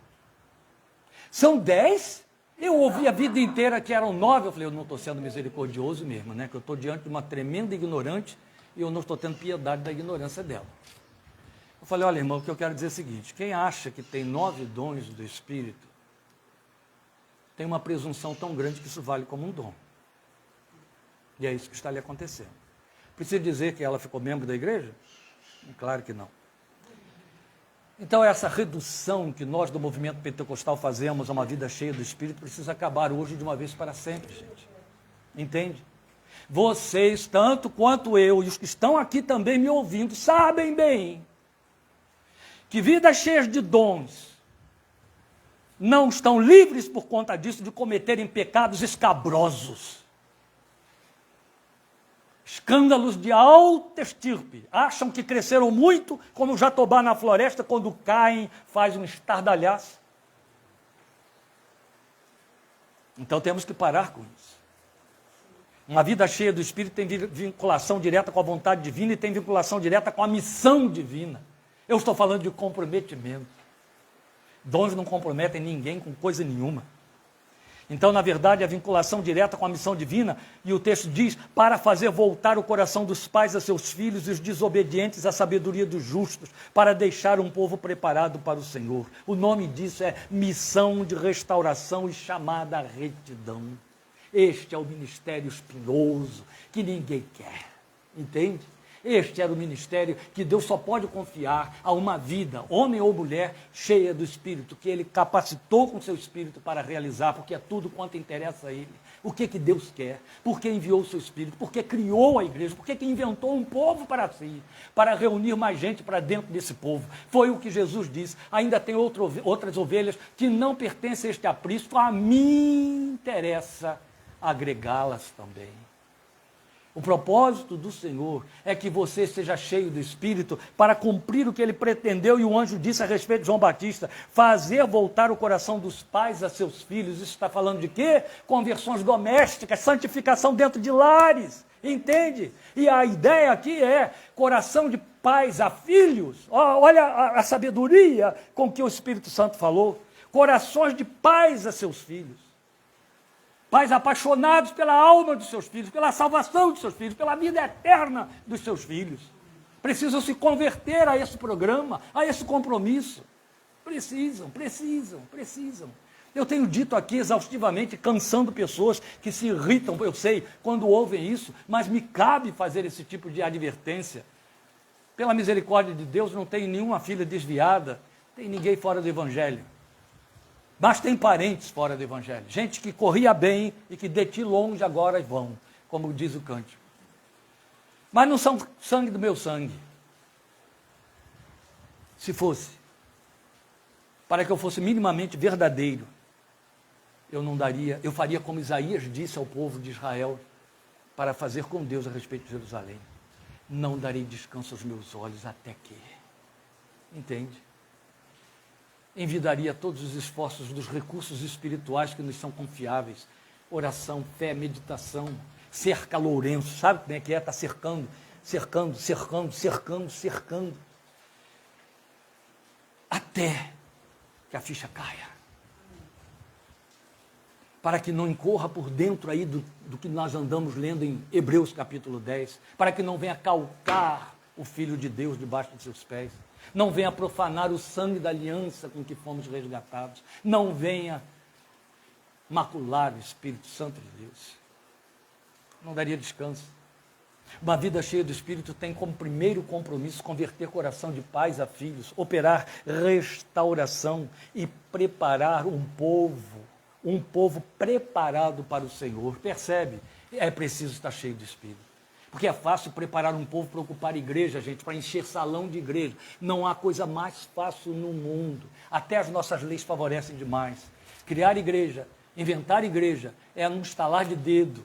São 10? Eu ouvi a vida inteira que eram 9, eu falei, eu não estou sendo misericordioso mesmo, né? Que eu estou diante de uma tremenda ignorante e eu não estou tendo piedade da ignorância dela. Eu falei, olha, irmão, o que eu quero dizer é o seguinte, quem acha que tem 9 dons do Espírito, tem uma presunção tão grande que isso vale como um dom. E é isso que está lhe acontecendo. Precisa dizer que ela ficou membro da igreja? Claro que não. Então, essa redução que nós do movimento pentecostal fazemos a uma vida cheia do Espírito precisa acabar hoje de uma vez para sempre, gente. Entende? Vocês, tanto quanto eu, e os que estão aqui também me ouvindo, sabem bem que vidas cheias de dons não estão livres por conta disso de cometerem pecados escabrosos. Escândalos de alta estirpe. Acham que cresceram muito, como o jatobá na floresta, quando caem, faz um estardalhaço. Então temos que parar com isso. Uma vida cheia do Espírito tem vinculação direta com a vontade divina e tem vinculação direta com a missão divina. Eu estou falando de comprometimento. Dons não comprometem ninguém com coisa nenhuma. Então, na verdade, a vinculação direta com a missão divina, e o texto diz, para fazer voltar o coração dos pais a seus filhos e os desobedientes à sabedoria dos justos, para deixar um povo preparado para o Senhor. O nome disso é missão de restauração e chamada à retidão. Este é o ministério espinhoso que ninguém quer, entende? Este era o ministério que Deus só pode confiar a uma vida, homem ou mulher, cheia do Espírito, que Ele capacitou com seu Espírito para realizar, porque é tudo quanto interessa a Ele. O que Deus quer, por que enviou o seu Espírito, por que criou a igreja, por que inventou um povo para si, para reunir mais gente para dentro desse povo. Foi o que Jesus disse. Ainda tem outras ovelhas que não pertencem a este aprisco, a mim interessa agregá-las também. O propósito do Senhor é que você seja cheio do Espírito para cumprir o que Ele pretendeu, e o anjo disse a respeito de João Batista, fazer voltar o coração dos pais a seus filhos. Isso está falando de quê? Conversões domésticas, santificação dentro de lares, entende? E a ideia aqui é coração de pais a filhos. Olha a sabedoria com que o Espírito Santo falou. Corações de pais a seus filhos. Pais apaixonados pela alma dos seus filhos, pela salvação dos seus filhos, pela vida eterna dos seus filhos. Precisam se converter a esse programa, a esse compromisso. Precisam. Eu tenho dito aqui exaustivamente, cansando pessoas que se irritam, eu sei, quando ouvem isso, mas me cabe fazer esse tipo de advertência. Pela misericórdia de Deus, não tem nenhuma filha desviada, tem ninguém fora do Evangelho. Mas tem parentes fora do Evangelho. Gente que corria bem e que de ti longe agora vão, como diz o cântico. Mas não são sangue do meu sangue. Se fosse, para que eu fosse minimamente verdadeiro, eu faria como Isaías disse ao povo de Israel, para fazer com Deus a respeito de Jerusalém. Não darei descanso aos meus olhos até que. Entende? Envidaria todos os esforços dos recursos espirituais que nos são confiáveis. Oração, fé, meditação, cerca Lourenço. Sabe como é que é? Está cercando. Até que a ficha caia. Para que não incorra por dentro aí do que nós andamos lendo em Hebreus capítulo 10, para que não venha calcar o Filho de Deus debaixo de seus pés, não venha profanar o sangue da aliança com que fomos resgatados, não venha macular o Espírito Santo de Deus. Não daria descanso. Uma vida cheia do Espírito tem como primeiro compromisso converter coração de pais a filhos, operar restauração e preparar um povo preparado para o Senhor. Percebe? É preciso estar cheio do Espírito. Porque é fácil preparar um povo para ocupar igreja, gente, para encher salão de igreja. Não há coisa mais fácil no mundo. Até as nossas leis favorecem demais. Criar igreja, inventar igreja, é num estalar de dedo.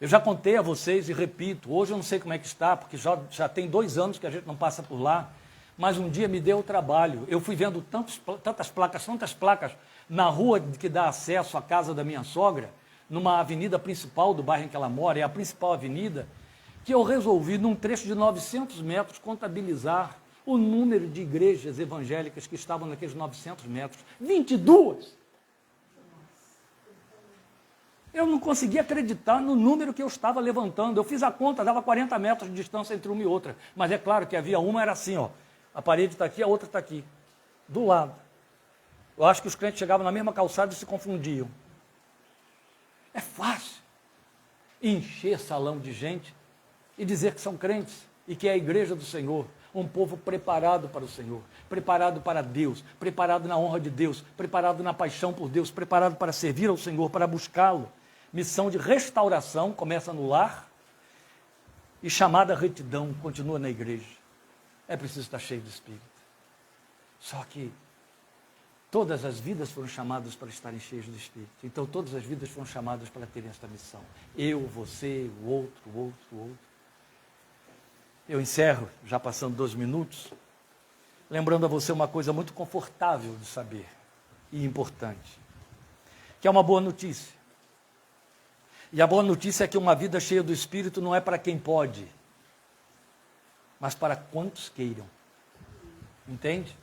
Eu já contei a vocês e repito, hoje eu não sei como é que está, porque já tem 2 anos que a gente não passa por lá, mas um dia me deu o trabalho. Eu fui vendo tantas placas, na rua que dá acesso à casa da minha sogra, numa avenida principal do bairro em que ela mora, é a principal avenida, que eu resolvi, num trecho de 900 metros, contabilizar o número de igrejas evangélicas que estavam naqueles 900 metros. 22! Eu não conseguia acreditar no número que eu estava levantando. Eu fiz a conta, dava 40 metros de distância entre uma e outra. Mas é claro que havia uma, era assim, ó, a parede está aqui, a outra está aqui, do lado. Eu acho que os crentes chegavam na mesma calçada e se confundiam. É fácil encher salão de gente e dizer que são crentes e que é a igreja do Senhor, um povo preparado para o Senhor, preparado para Deus, preparado na honra de Deus, preparado na paixão por Deus, preparado para servir ao Senhor, para buscá-lo. Missão de restauração começa no lar e chamada retidão continua na igreja. É preciso estar cheio do Espírito. Só que todas as vidas foram chamadas para estarem cheias do Espírito. Então todas as vidas foram chamadas para terem esta missão. Eu, você, o outro. Eu encerro, já passando 2 minutos, lembrando a você uma coisa muito confortável de saber e importante, que é uma boa notícia. E a boa notícia é que uma vida cheia do Espírito não é para quem pode, mas para quantos queiram. Entende?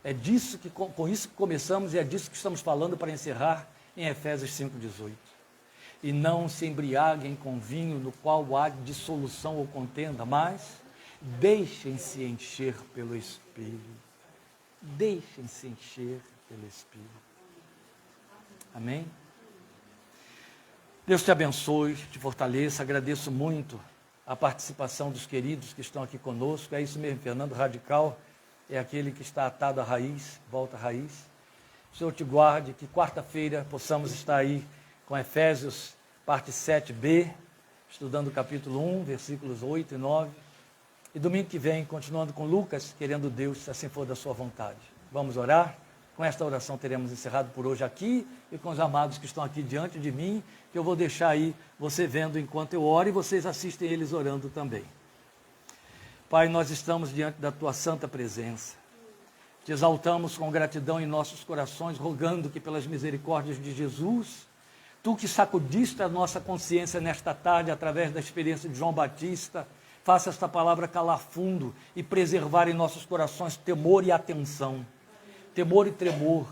É disso que, com isso que começamos e é disso que estamos falando para encerrar em Efésios 5,18. E não se embriaguem com vinho no qual há dissolução ou contenda, mas deixem-se encher pelo Espírito. Deixem-se encher pelo Espírito. Amém? Deus te abençoe, te fortaleça. Agradeço muito a participação dos queridos que estão aqui conosco. É isso mesmo, Fernando Radical é aquele que está atado à raiz, volta à raiz. O Senhor te guarde, que quarta-feira possamos estar aí com Efésios, parte 7b, estudando o capítulo 1, versículos 8 e 9. E domingo que vem, continuando com Lucas, querendo Deus, se assim for da sua vontade. Vamos orar? Com esta oração teremos encerrado por hoje aqui e com os amados que estão aqui diante de mim, que eu vou deixar aí você vendo enquanto eu oro e vocês assistem eles orando também. Pai, nós estamos diante da Tua santa presença. Te exaltamos com gratidão em nossos corações, rogando que pelas misericórdias de Jesus, Tu que sacudiste a nossa consciência nesta tarde através da experiência de João Batista, faça esta palavra calar fundo e preservar em nossos corações temor e atenção. Temor e tremor,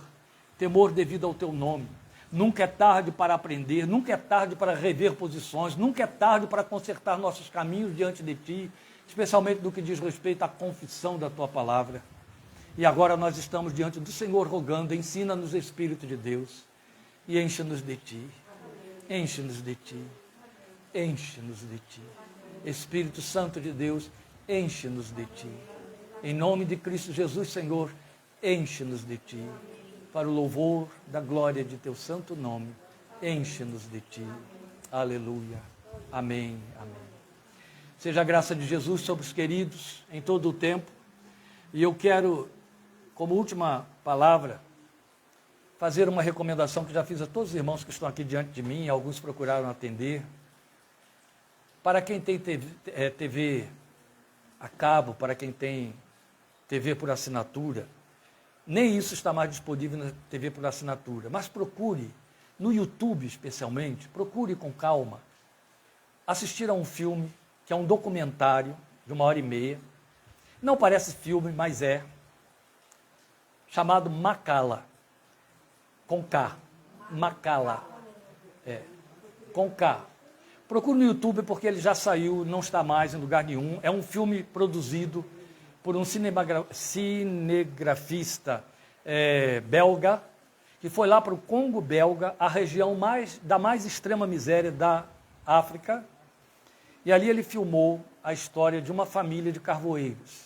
temor devido ao Teu nome. Nunca é tarde para aprender, nunca é tarde para rever posições, nunca é tarde para consertar nossos caminhos diante de Ti, especialmente no que diz respeito à confissão da Tua palavra. E agora nós estamos diante do Senhor rogando, ensina-nos, Espírito de Deus, e enche-nos de Ti, enche-nos de Ti, enche-nos de Ti. Espírito Santo de Deus, enche-nos de Ti. Em nome de Cristo Jesus, Senhor, enche-nos de Ti. Para o louvor da glória de Teu santo nome, enche-nos de Ti. Aleluia. Amém. Amém. Seja a graça de Jesus sobre os queridos em todo o tempo. E eu quero, como última palavra, fazer uma recomendação que já fiz a todos os irmãos que estão aqui diante de mim, alguns procuraram atender. Para quem tem TV a cabo, para quem tem TV por assinatura, nem isso está mais disponível na TV por assinatura, mas procure, no YouTube especialmente, procure com calma, assistir a um filme, que é um documentário de 1h30, não parece filme, mas é, chamado Makala, com K, Makala, com K. Procure no YouTube porque ele já saiu, não está mais em lugar nenhum, é um filme produzido por um cinegrafista belga, que foi lá para o Congo belga, a região da mais extrema miséria da África, e ali ele filmou a história de uma família de carvoeiros.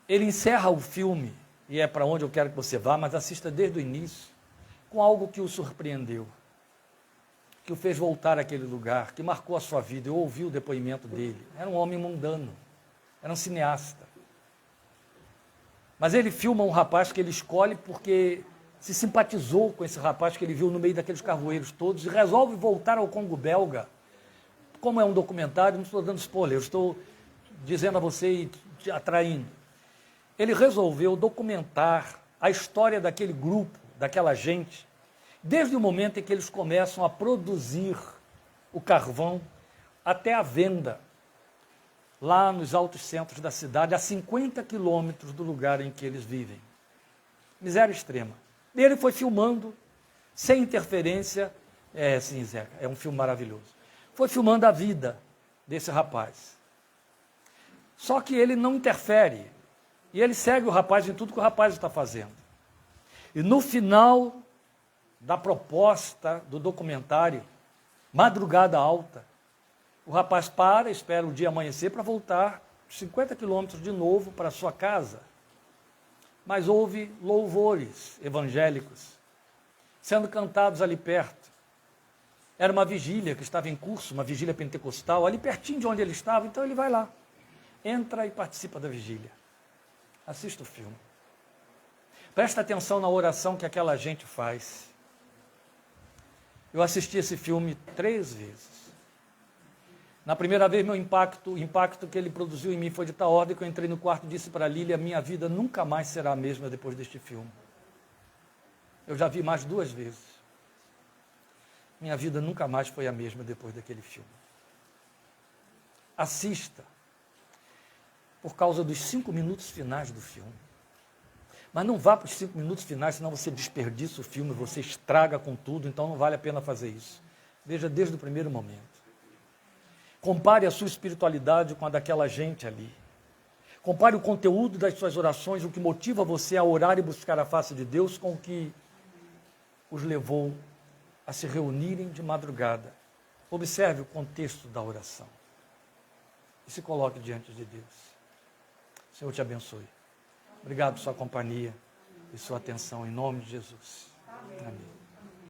Ele encerra o filme, e é para onde eu quero que você vá, mas assista desde o início, com algo que o surpreendeu, que o fez voltar àquele lugar, que marcou a sua vida. Eu ouvi o depoimento dele. Era um homem mundano, era um cineasta. Mas ele filma um rapaz que ele escolhe porque se simpatizou com esse rapaz que ele viu no meio daqueles carvoeiros todos e resolve voltar ao Congo belga. Como é um documentário, não estou dando spoiler, eu estou dizendo a você e te atraindo. Ele resolveu documentar a história daquele grupo, daquela gente, desde o momento em que eles começam a produzir o carvão até a venda, lá nos altos centros da cidade, a 50 quilômetros do lugar em que eles vivem. Miséria extrema. E ele foi filmando, sem interferência, sim, Zeca, é um filme maravilhoso. Foi filmando a vida desse rapaz. Só que ele não interfere, e ele segue o rapaz em tudo que o rapaz está fazendo. E no final da proposta do documentário, Madrugada Alta, o rapaz espera o dia amanhecer para voltar 50 quilômetros de novo para sua casa. Mas houve louvores evangélicos sendo cantados ali perto. Era uma vigília que estava em curso, uma vigília pentecostal, ali pertinho de onde ele estava, então ele vai lá, entra e participa da vigília. Assista o filme. Presta atenção na oração que aquela gente faz. Eu assisti esse filme 3 vezes. Na primeira vez, o impacto que ele produziu em mim foi de tal ordem que eu entrei no quarto e disse para a Lília: minha vida nunca mais será a mesma depois deste filme. Eu já vi mais 2 vezes. Minha vida nunca mais foi a mesma depois daquele filme. Assista, por causa dos 5 minutos finais do filme. Mas não vá para os 5 minutos finais, senão você desperdiça o filme, você estraga com tudo, então não vale a pena fazer isso. Veja desde o primeiro momento. Compare a sua espiritualidade com a daquela gente ali. Compare o conteúdo das suas orações, o que motiva você a orar e buscar a face de Deus, com o que os levou a se reunirem de madrugada. Observe o contexto da oração. E se coloque diante de Deus. O Senhor te abençoe. Obrigado por sua companhia e sua atenção, em nome de Jesus. Amém.